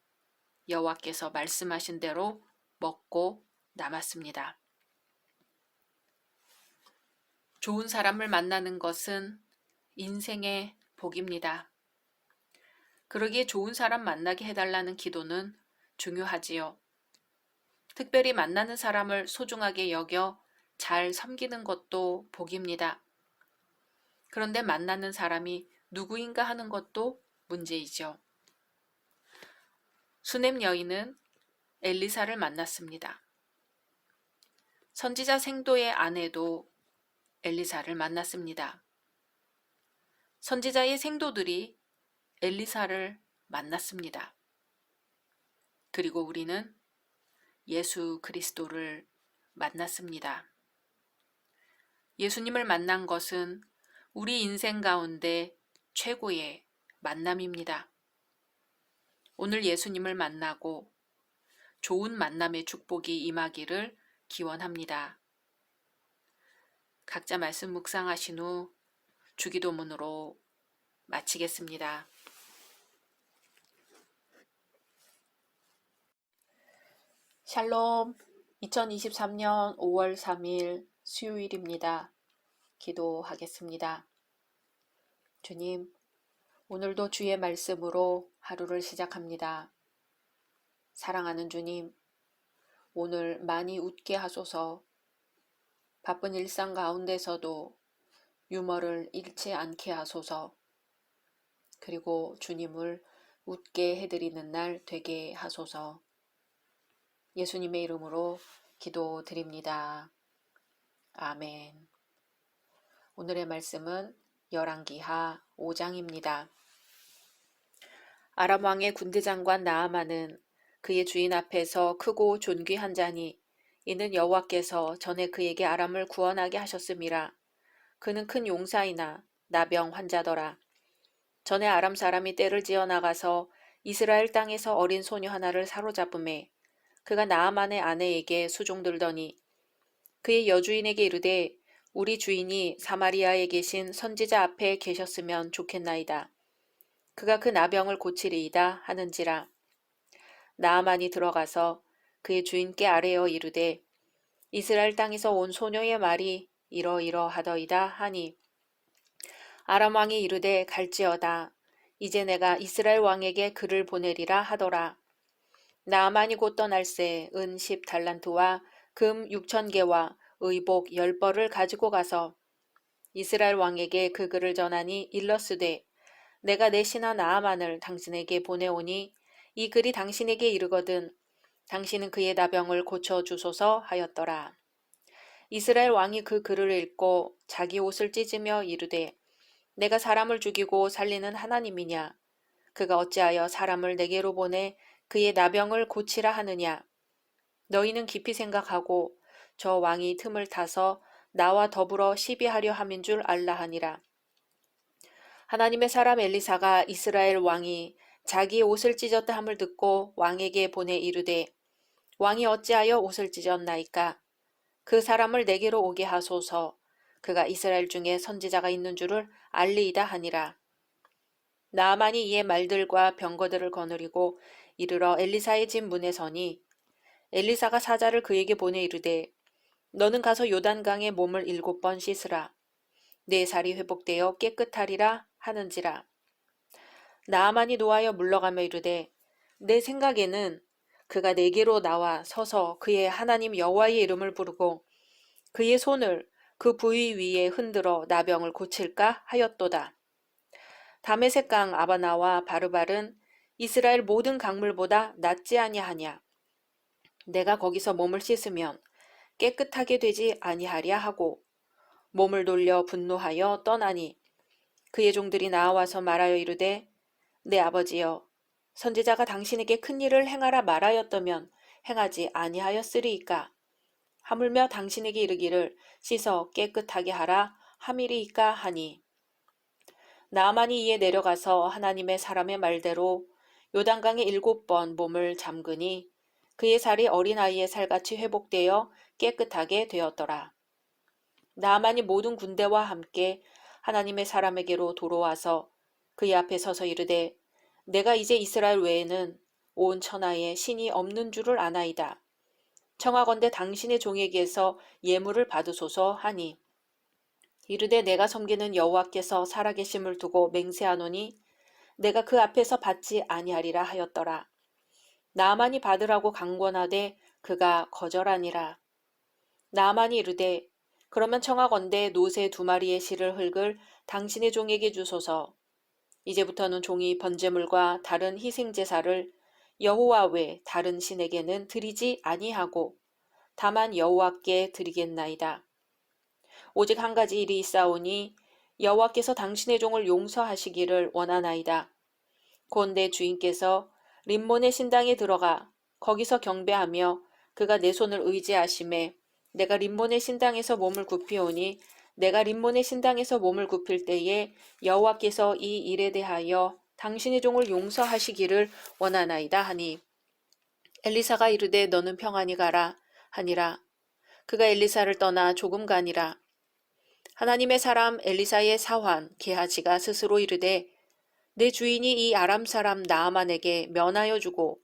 여호와께서 말씀하신 대로 먹고 남았습니다. 좋은 사람을 만나는 것은 인생의 복입니다. 그러기에 좋은 사람 만나게 해달라는 기도는 중요하지요. 특별히 만나는 사람을 소중하게 여겨 잘 섬기는 것도 복입니다. 그런데 만나는 사람이 누구인가 하는 것도 문제이죠. 수넴 여인은 엘리사를 만났습니다. 선지자 생도의 아내도 엘리사를 만났습니다. 선지자의 생도들이 엘리사를 만났습니다. 그리고 우리는 예수 그리스도를 만났습니다. 예수님을 만난 것은 우리 인생 가운데 최고의 만남입니다. 오늘 예수님을 만나고 좋은 만남의 축복이 임하기를 기원합니다. 각자 말씀 묵상하신 후 주기도문으로 마치겠습니다. 샬롬, 2023년 5월 3일 수요일입니다. 기도하겠습니다. 주님, 오늘도 주의 말씀으로 하루를 시작합니다. 사랑하는 주님, 오늘 많이 웃게 하소서. 바쁜 일상 가운데서도 유머를 잃지 않게 하소서. 그리고 주님을 웃게 해드리는 날 되게 하소서. 예수님의 이름으로 기도드립니다. 아멘. 오늘의 말씀은 열왕기하 5장입니다. 아람 왕의 군대장관 나아만은 그의 주인 앞에서 크고 존귀한 자니 이는 여호와께서 전에 그에게 아람을 구원하게 하셨음이라. 그는 큰 용사이나 나병 환자더라. 전에 아람 사람이 떼를 지어 나가서 이스라엘 땅에서 어린 소녀 하나를 사로잡음에 그가 나아만의 아내에게 수종들더니 그의 여주인에게 이르되 우리 주인이 사마리아에 계신 선지자 앞에 계셨으면 좋겠나이다. 그가 그 나병을 고치리이다 하는지라. 나아만이 들어가서 그의 주인께 아뢰어 이르되 이스라엘 땅에서 온 소녀의 말이 이러이러하더이다 하니 아람 왕이 이르되 갈지어다. 이제 내가 이스라엘 왕에게 글을 보내리라 하더라. 나아만이 곧 떠날새 은 10달란트와 금 6,000개와 의복 10벌을 가지고 가서 이스라엘 왕에게 그 글을 전하니 일러스되 내가 내 신하 나아만을 당신에게 보내오니 이 글이 당신에게 이르거든 당신은 그의 나병을 고쳐주소서 하였더라. 이스라엘 왕이 그 글을 읽고 자기 옷을 찢으며 이르되 내가 사람을 죽이고 살리는 하나님이냐? 그가 어찌하여 사람을 내게로 보내 그의 나병을 고치라 하느냐? 너희는 깊이 생각하고 저 왕이 틈을 타서 나와 더불어 시비하려 함인 줄 알라 하니라. 하나님의 사람 엘리사가 이스라엘 왕이 자기의 옷을 찢었다 함을 듣고 왕에게 보내 이르되 왕이 어찌하여 옷을 찢었나이까? 그 사람을 내게로 오게 하소서. 그가 이스라엘 중에 선지자가 있는 줄을 알리이다 하니라. 나아만이 이에 말들과 병거들을 거느리고 이르러 엘리사의 집 문에 서니 엘리사가 사자를 그에게 보내 이르되 너는 가서 요단강에 몸을 7번 씻으라. 내 살이 회복되어 깨끗하리라 하는지라. 나아만이 노하여 물러가며 이르되 내 생각에는 그가 내게로 나와 서서 그의 하나님 여호와의 이름을 부르고 그의 손을 그 부위 위에 흔들어 나병을 고칠까 하였도다. 다메섹 강 아바나와 바르발은 이스라엘 모든 강물보다 낫지 아니하냐. 내가 거기서 몸을 씻으면 깨끗하게 되지 아니하랴 하고 몸을 돌려 분노하여 떠나니 그의 종들이 나와서 말하여 이르되 내 아버지여 선지자가 당신에게 큰 일을 행하라 말하였다면 행하지 아니하였으리이까. 하물며 당신에게 이르기를 씻어 깨끗하게 하라 함이리이까 하니 나아만이 이에 내려가서 하나님의 사람의 말대로 요단강에 7번 몸을 잠그니 그의 살이 어린아이의 살같이 회복되어 깨끗하게 되었더라. 나아만이 모든 군대와 함께 하나님의 사람에게로 돌아와서 그의 앞에 서서 이르되 내가 이제 이스라엘 외에는 온 천하에 신이 없는 줄을 아나이다. 청하건대 당신의 종에게서 예물을 받으소서 하니 이르되 내가 섬기는 여호와께서 살아계심을 두고 맹세하노니 내가 그 앞에서 받지 아니하리라 하였더라. 나아만이 받으라고 강권하되 그가 거절하니라. 나아만이 이르되 그러면 청하건대 노새 2마리의 실을 흙을 당신의 종에게 주소서. 이제부터는 종이 번제물과 다른 희생제사를 여호와 외 다른 신에게는 드리지 아니하고 다만 여호와께 드리겠나이다. 오직 한 가지 일이 있사오니 여호와께서 당신의 종을 용서하시기를 원하나이다. 곧 내 주인께서 림몬의 신당에 들어가 거기서 경배하며 그가 내 손을 의지하심에 내가 림몬의 신당에서 몸을 굽히오니 내가 림몬의 신당에서 몸을 굽힐 때에 여호와께서 이 일에 대하여 당신의 종을 용서하시기를 원하나이다 하니 엘리사가 이르되 너는 평안히 가라 하니라. 그가 엘리사를 떠나 조금 가니라. 하나님의 사람 엘리사의 사환 게하지가 스스로 이르되 내 주인이 이 아람 사람 나아만에게 면하여 주고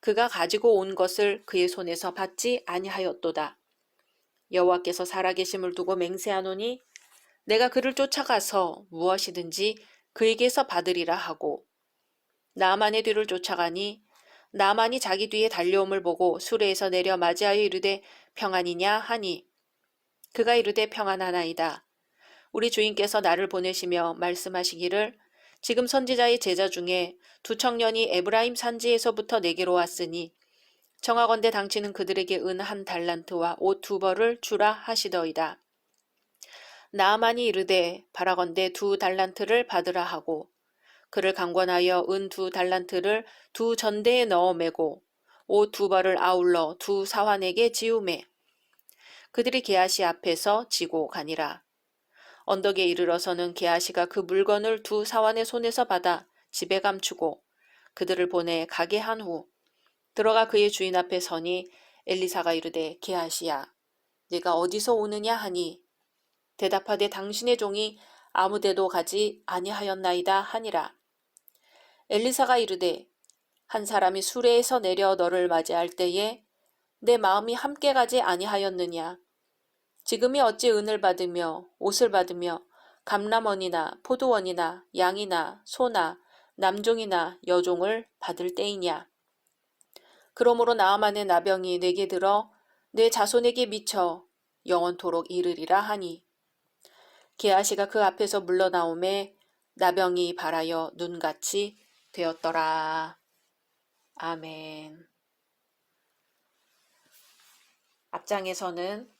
그가 가지고 온 것을 그의 손에서 받지 아니하였도다. 여호와께서 살아계심을 두고 맹세하노니 내가 그를 쫓아가서 무엇이든지 그에게서 받으리라 하고 나아만의 뒤를 쫓아가니 나아만이 자기 뒤에 달려옴을 보고 수레에서 내려 맞이하여 이르되 평안이냐 하니 그가 이르되 평안하나이다. 우리 주인께서 나를 보내시며 말씀하시기를 지금 선지자의 제자 중에 2청년이 에브라임 산지에서부터 내게로 왔으니 청하건대 당신은 그들에게 은 1달란트와 옷 2벌을 주라 하시더이다. 나아만이 이르되 바라건대 2달란트를 받으라 하고 그를 강권하여 은 2달란트를 2전대에 넣어 매고 옷 2벌을 아울러 2사환에게 지우매 그들이 게하시 앞에서 지고 가니라. 언덕에 이르러서는 게하시가 그 물건을 2사환의 손에서 받아 집에 감추고 그들을 보내 가게 한 후 들어가 그의 주인 앞에 서니 엘리사가 이르되 게하시야 네가 어디서 오느냐 하니 대답하되 당신의 종이 아무데도 가지 아니하였나이다 하니라. 엘리사가 이르되 한 사람이 수레에서 내려 너를 맞이할 때에 내 마음이 함께 가지 아니하였느냐. 지금이 어찌 은을 받으며 옷을 받으며 감람원이나 포도원이나 양이나 소나 남종이나 여종을 받을 때이냐. 그러므로 나아만의 나병이 내게 들어 내 자손에게 미쳐 영원토록 이르리라 하니 게하시가 그 앞에서 물러나오매 나병이 발하여 눈같이 되었더라. 아멘. 앞장에서는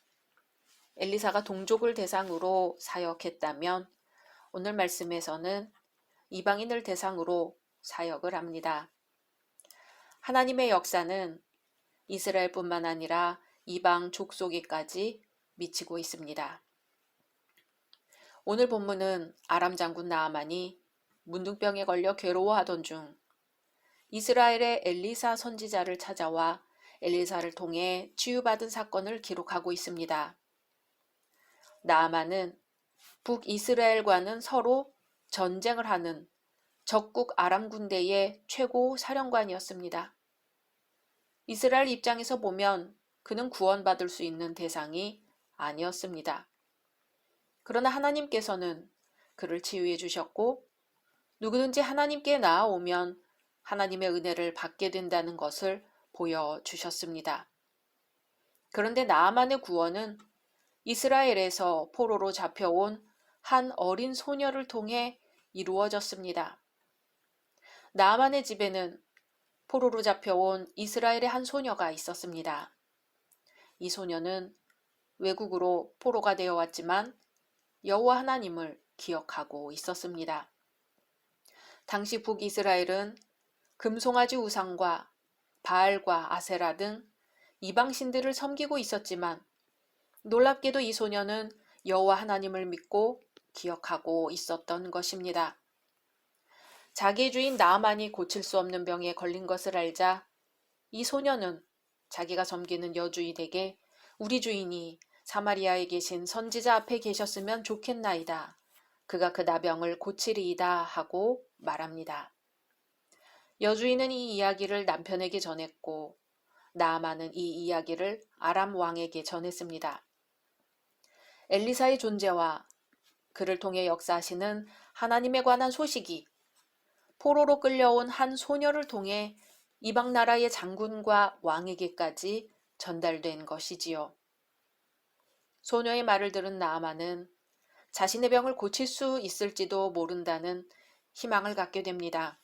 엘리사가 동족을 대상으로 사역했다면 오늘 말씀에서는 이방인을 대상으로 사역을 합니다. 하나님의 역사는 이스라엘뿐만 아니라 이방 족속에까지 미치고 있습니다. 오늘 본문은 아람 장군 나아만이 문둥병에 걸려 괴로워하던 중 이스라엘의 엘리사 선지자를 찾아와 엘리사를 통해 치유받은 사건을 기록하고 있습니다. 나아만은 북이스라엘과는 서로 전쟁을 하는 적국 아람 군대의 최고 사령관이었습니다. 이스라엘 입장에서 보면 그는 구원받을 수 있는 대상이 아니었습니다. 그러나 하나님께서는 그를 치유해 주셨고 누구든지 하나님께 나아오면 하나님의 은혜를 받게 된다는 것을 보여주셨습니다. 그런데 나아만의 구원은 이스라엘에서 포로로 잡혀온 한 어린 소녀를 통해 이루어졌습니다. 나아만의 집에는 포로로 잡혀온 이스라엘의 한 소녀가 있었습니다. 이 소녀는 외국으로 포로가 되어 왔지만 여호와 하나님을 기억하고 있었습니다. 당시 북이스라엘은 금송아지 우상과 바알과 아세라 등 이방신들을 섬기고 있었지만 놀랍게도 이 소녀는 여호와 하나님을 믿고 기억하고 있었던 것입니다. 자기의 주인 나아만이 고칠 수 없는 병에 걸린 것을 알자 이 소녀는 자기가 섬기는 여주인에게 우리 주인이 사마리아에 계신 선지자 앞에 계셨으면 좋겠나이다. 그가 그 나병을 고치리이다 하고 말합니다. 여주인은 이 이야기를 남편에게 전했고 나아만은 이 이야기를 아람 왕에게 전했습니다. 엘리사의 존재와 그를 통해 역사하시는 하나님에 관한 소식이 포로로 끌려온 한 소녀를 통해 이방 나라의 장군과 왕에게까지 전달된 것이지요. 소녀의 말을 들은 나아만은 자신의 병을 고칠 수 있을지도 모른다는 희망을 갖게 됩니다.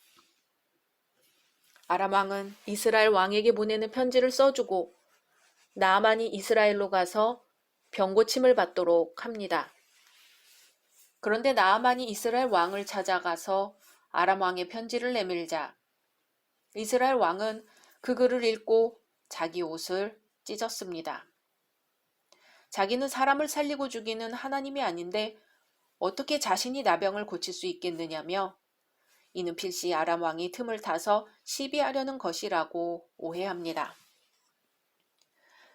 아람 왕은 이스라엘 왕에게 보내는 편지를 써주고 나아만이 이스라엘로 가서 병고침을 받도록 합니다. 그런데 나아만이 이스라엘 왕을 찾아가서 아람 왕의 편지를 내밀자 이스라엘 왕은 그 글을 읽고 자기 옷을 찢었습니다. 자기는 사람을 살리고 죽이는 하나님이 아닌데 어떻게 자신이 나병을 고칠 수 있겠느냐며 이는 필시 아람 왕이 틈을 타서 시비하려는 것이라고 오해합니다.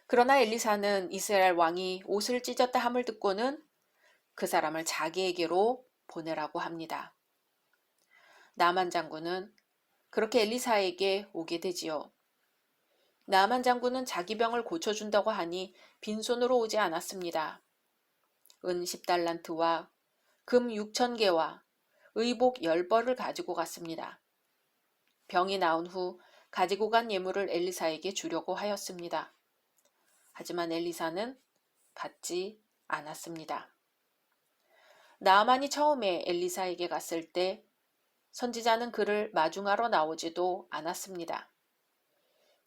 그러나 엘리사는 이스라엘 왕이 옷을 찢었다 함을 듣고는 그 사람을 자기에게로 보내라고 합니다. 나만 장군은 그렇게 엘리사에게 오게 되지요. 나만 장군은 자기 병을 고쳐준다고 하니 빈손으로 오지 않았습니다. 은 10달란트와 금 6,000개와 의복 10벌을 가지고 갔습니다. 병이 나은 후 가지고 간 예물을 엘리사에게 주려고 하였습니다. 하지만 엘리사는 받지 않았습니다. 나아만이 처음에 엘리사에게 갔을 때 선지자는 그를 마중하러 나오지도 않았습니다.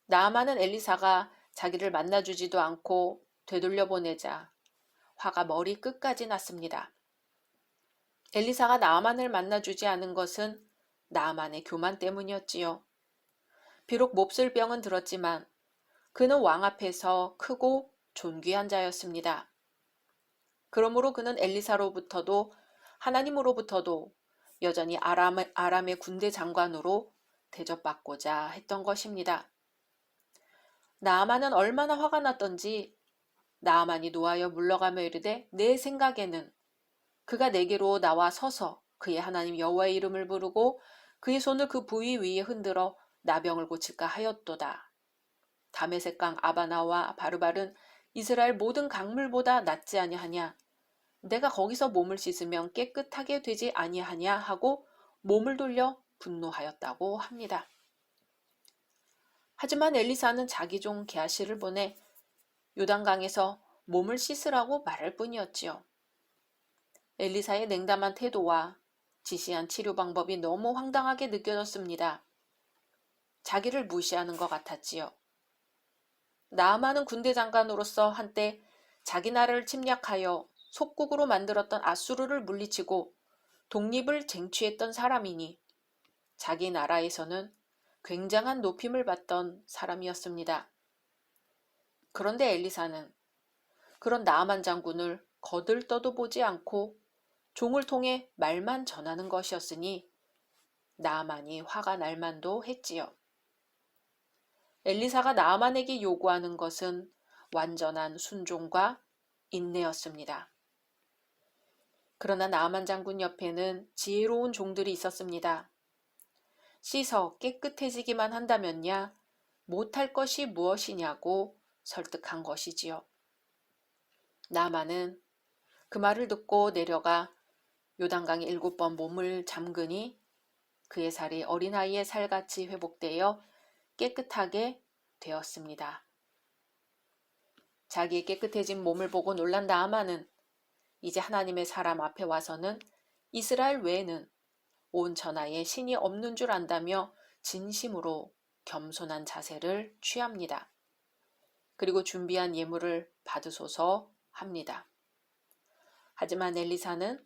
나아만은 엘리사가 자기를 만나주지도 않고 되돌려 보내자 화가 머리 끝까지 났습니다. 엘리사가 나아만을 만나주지 않은 것은 나아만의 교만 때문이었지요. 비록 몹쓸 병은 들었지만 그는 왕 앞에서 크고 존귀한 자였습니다. 그러므로 그는 엘리사로부터도 하나님으로부터도 여전히 아람의 군대 장관으로 대접받고자 했던 것입니다. 나아만은 얼마나 화가 났던지 나아만이 노하여 물러가며 이르되 내 생각에는 그가 내게로 나와 서서 그의 하나님 여호와의 이름을 부르고 그의 손을 그 부위 위에 흔들어 나병을 고칠까 하였도다. 다메섹 강 아바나와 바르발은 이스라엘 모든 강물보다 낫지 아니하냐. 내가 거기서 몸을 씻으면 깨끗하게 되지 아니하냐 하고 몸을 돌려 분노하였다고 합니다. 하지만 엘리사는 자기 종 게하시를 보내 요단강에서 몸을 씻으라고 말할 뿐이었지요. 엘리사의 냉담한 태도와 지시한 치료 방법이 너무 황당하게 느껴졌습니다. 자기를 무시하는 것 같았지요. 나아만은 군대 장관으로서 한때 자기 나라를 침략하여 속국으로 만들었던 아수르를 물리치고 독립을 쟁취했던 사람이니 자기 나라에서는 굉장한 높임을 받던 사람이었습니다. 그런데 엘리사는 그런 나아만 장군을 거들떠도 보지 않고 종을 통해 말만 전하는 것이었으니 나아만이 화가 날 만도 했지요. 엘리사가 나아만에게 요구하는 것은 완전한 순종과 인내였습니다. 그러나 나아만 장군 옆에는 지혜로운 종들이 있었습니다. 씻어 깨끗해지기만 한다면야 못할 것이 무엇이냐고 설득한 것이지요. 나아만은 그 말을 듣고 내려가 요단강에 7번 몸을 잠그니 그의 살이 어린아이의 살같이 회복되어 깨끗하게 되었습니다. 자기의 깨끗해진 몸을 보고 놀란 나아만은 이제 하나님의 사람 앞에 와서는 이스라엘 외에는 온 천하에 신이 없는 줄 안다며 진심으로 겸손한 자세를 취합니다. 그리고 준비한 예물을 받으소서 합니다. 하지만 엘리사는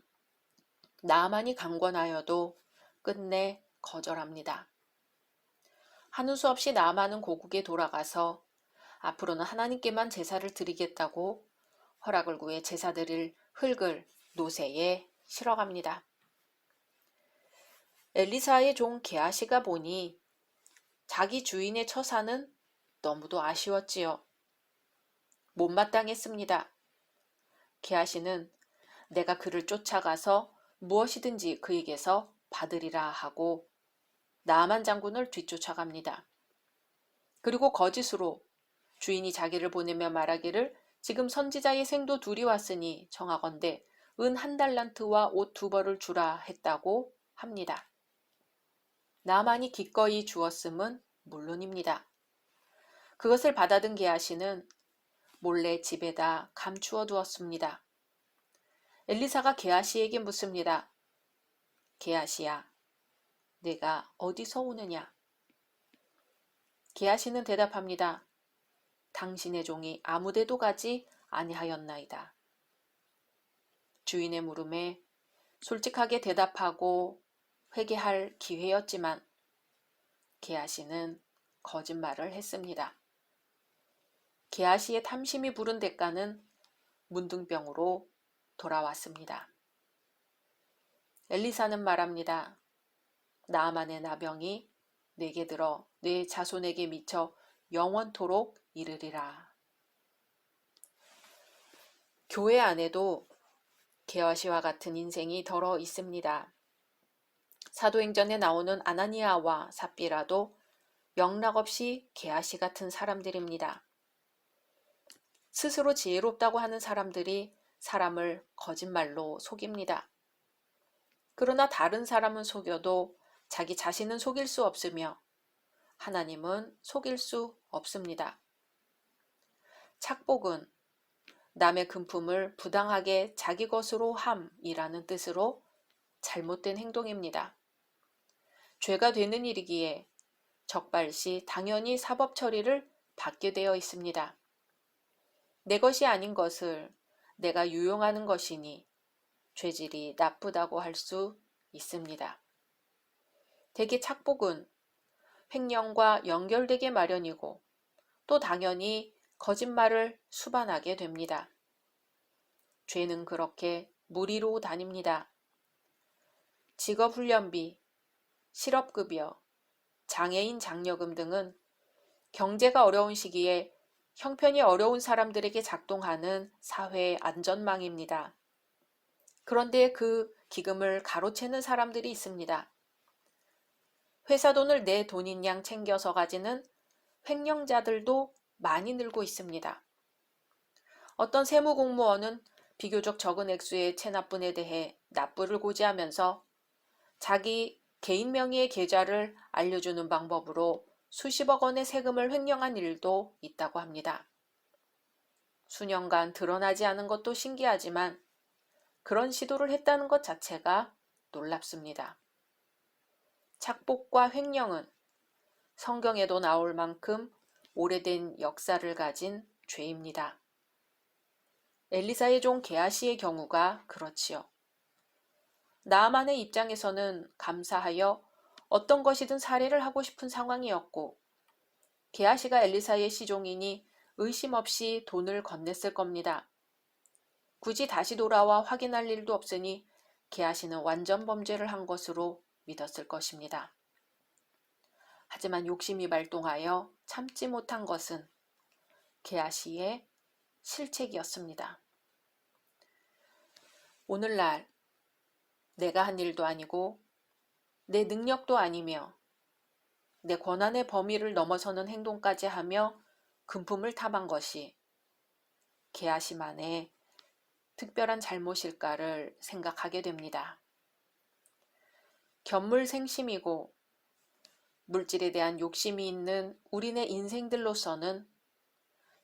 나아만이 강권하여도 끝내 거절합니다. 하는 수 없이 나아만은 고국에 돌아가서 앞으로는 하나님께만 제사를 드리겠다고 허락을 구해 제사 드릴 흙을 노새에 실어갑니다. 엘리사의 종 게하시가 보니 자기 주인의 처사는 너무도 아쉬웠지요. 못마땅했습니다. 게하시는 내가 그를 쫓아가서 무엇이든지 그에게서 받으리라 하고 나아만 장군을 뒤쫓아갑니다. 그리고 거짓으로 주인이 자기를 보내며 말하기를 지금 선지자의 생도 둘이 왔으니 청하건대 은 1달란트와 옷 2벌을 주라 했다고 합니다. 나만이 기꺼이 주었음은 물론입니다. 그것을 받아든 게하시는 몰래 집에다 감추어 두었습니다. 엘리사가 게하시에게 묻습니다. 게하시야, 내가 어디서 오느냐? 게하시는 대답합니다. 당신의 종이 아무데도 가지 아니하였나이다. 주인의 물음에 솔직하게 대답하고 회개할 기회였지만 게하시는 거짓말을 했습니다. 게하시의 탐심이 부른 대가는 문둥병으로 돌아왔습니다. 엘리사는 말합니다. 나아만의 나병이 내게 들어 내 자손에게 미쳐 영원토록 이르리라. 교회 안에도 게하시와 같은 인생이 덜어 있습니다. 사도행전에 나오는 아나니아와 삽비라도 영락없이 게하시 같은 사람들입니다. 스스로 지혜롭다고 하는 사람들이 사람을 거짓말로 속입니다. 그러나 다른 사람은 속여도 자기 자신은 속일 수 없으며 하나님은 속일 수 없습니다. 착복은 남의 금품을 부당하게 자기 것으로 함이라는 뜻으로 잘못된 행동입니다. 죄가 되는 일이기에 적발시 당연히 사법 처리를 받게 되어 있습니다. 내 것이 아닌 것을 내가 유용하는 것이니 죄질이 나쁘다고 할 수 있습니다. 대개 착복은 횡령과 연결되게 마련이고 또 당연히 거짓말을 수반하게 됩니다. 죄는 그렇게 무리로 다닙니다. 직업훈련비, 실업급여, 장애인 장려금 등은 경제가 어려운 시기에 형편이 어려운 사람들에게 작동하는 사회의 안전망입니다. 그런데 그 기금을 가로채는 사람들이 있습니다. 회사 돈을 내 돈인 양 챙겨서 가지는 횡령자들도 많이 늘고 있습니다. 어떤 세무공무원은 비교적 적은 액수의 체납분에 대해 납부를 고지하면서 자기 개인 명의의 계좌를 알려주는 방법으로 수십억 원의 세금을 횡령한 일도 있다고 합니다. 수년간 드러나지 않은 것도 신기하지만 그런 시도를 했다는 것 자체가 놀랍습니다. 착복과 횡령은 성경에도 나올 만큼 오래된 역사를 가진 죄입니다. 엘리사의 종 게하시의 경우가 그렇지요. 나아만의 입장에서는 감사하여 어떤 것이든 살해를 하고 싶은 상황이었고 게하시가 엘리사의 시종이니 의심 없이 돈을 건넸을 겁니다. 굳이 다시 돌아와 확인할 일도 없으니 게하시는 완전 범죄를 한 것으로 믿었을 것입니다. 하지만 욕심이 발동하여 참지 못한 것은 게하시의 실책이었습니다. 오늘날 내가 한 일도 아니고 내 능력도 아니며 내 권한의 범위를 넘어서는 행동까지 하며 금품을 탐한 것이 게하시만의 특별한 잘못일까를 생각하게 됩니다. 견물생심이고 물질에 대한 욕심이 있는 우리네 인생들로서는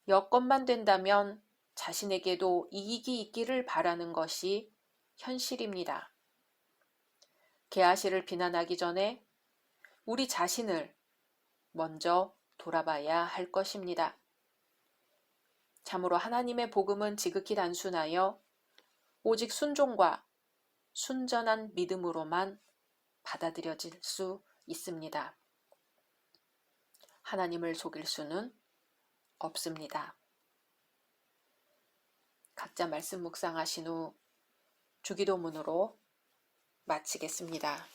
여건만 된다면 자신에게도 이익이 있기를 바라는 것이 현실입니다. 게하시를 비난하기 전에 우리 자신을 먼저 돌아봐야 할 것입니다. 참으로 하나님의 복음은 지극히 단순하여 오직 순종과 순전한 믿음으로만 받아들여질 수 있습니다. 하나님을 속일 수는 없습니다. 각자 말씀 묵상하신 후 주기도문으로 마치겠습니다.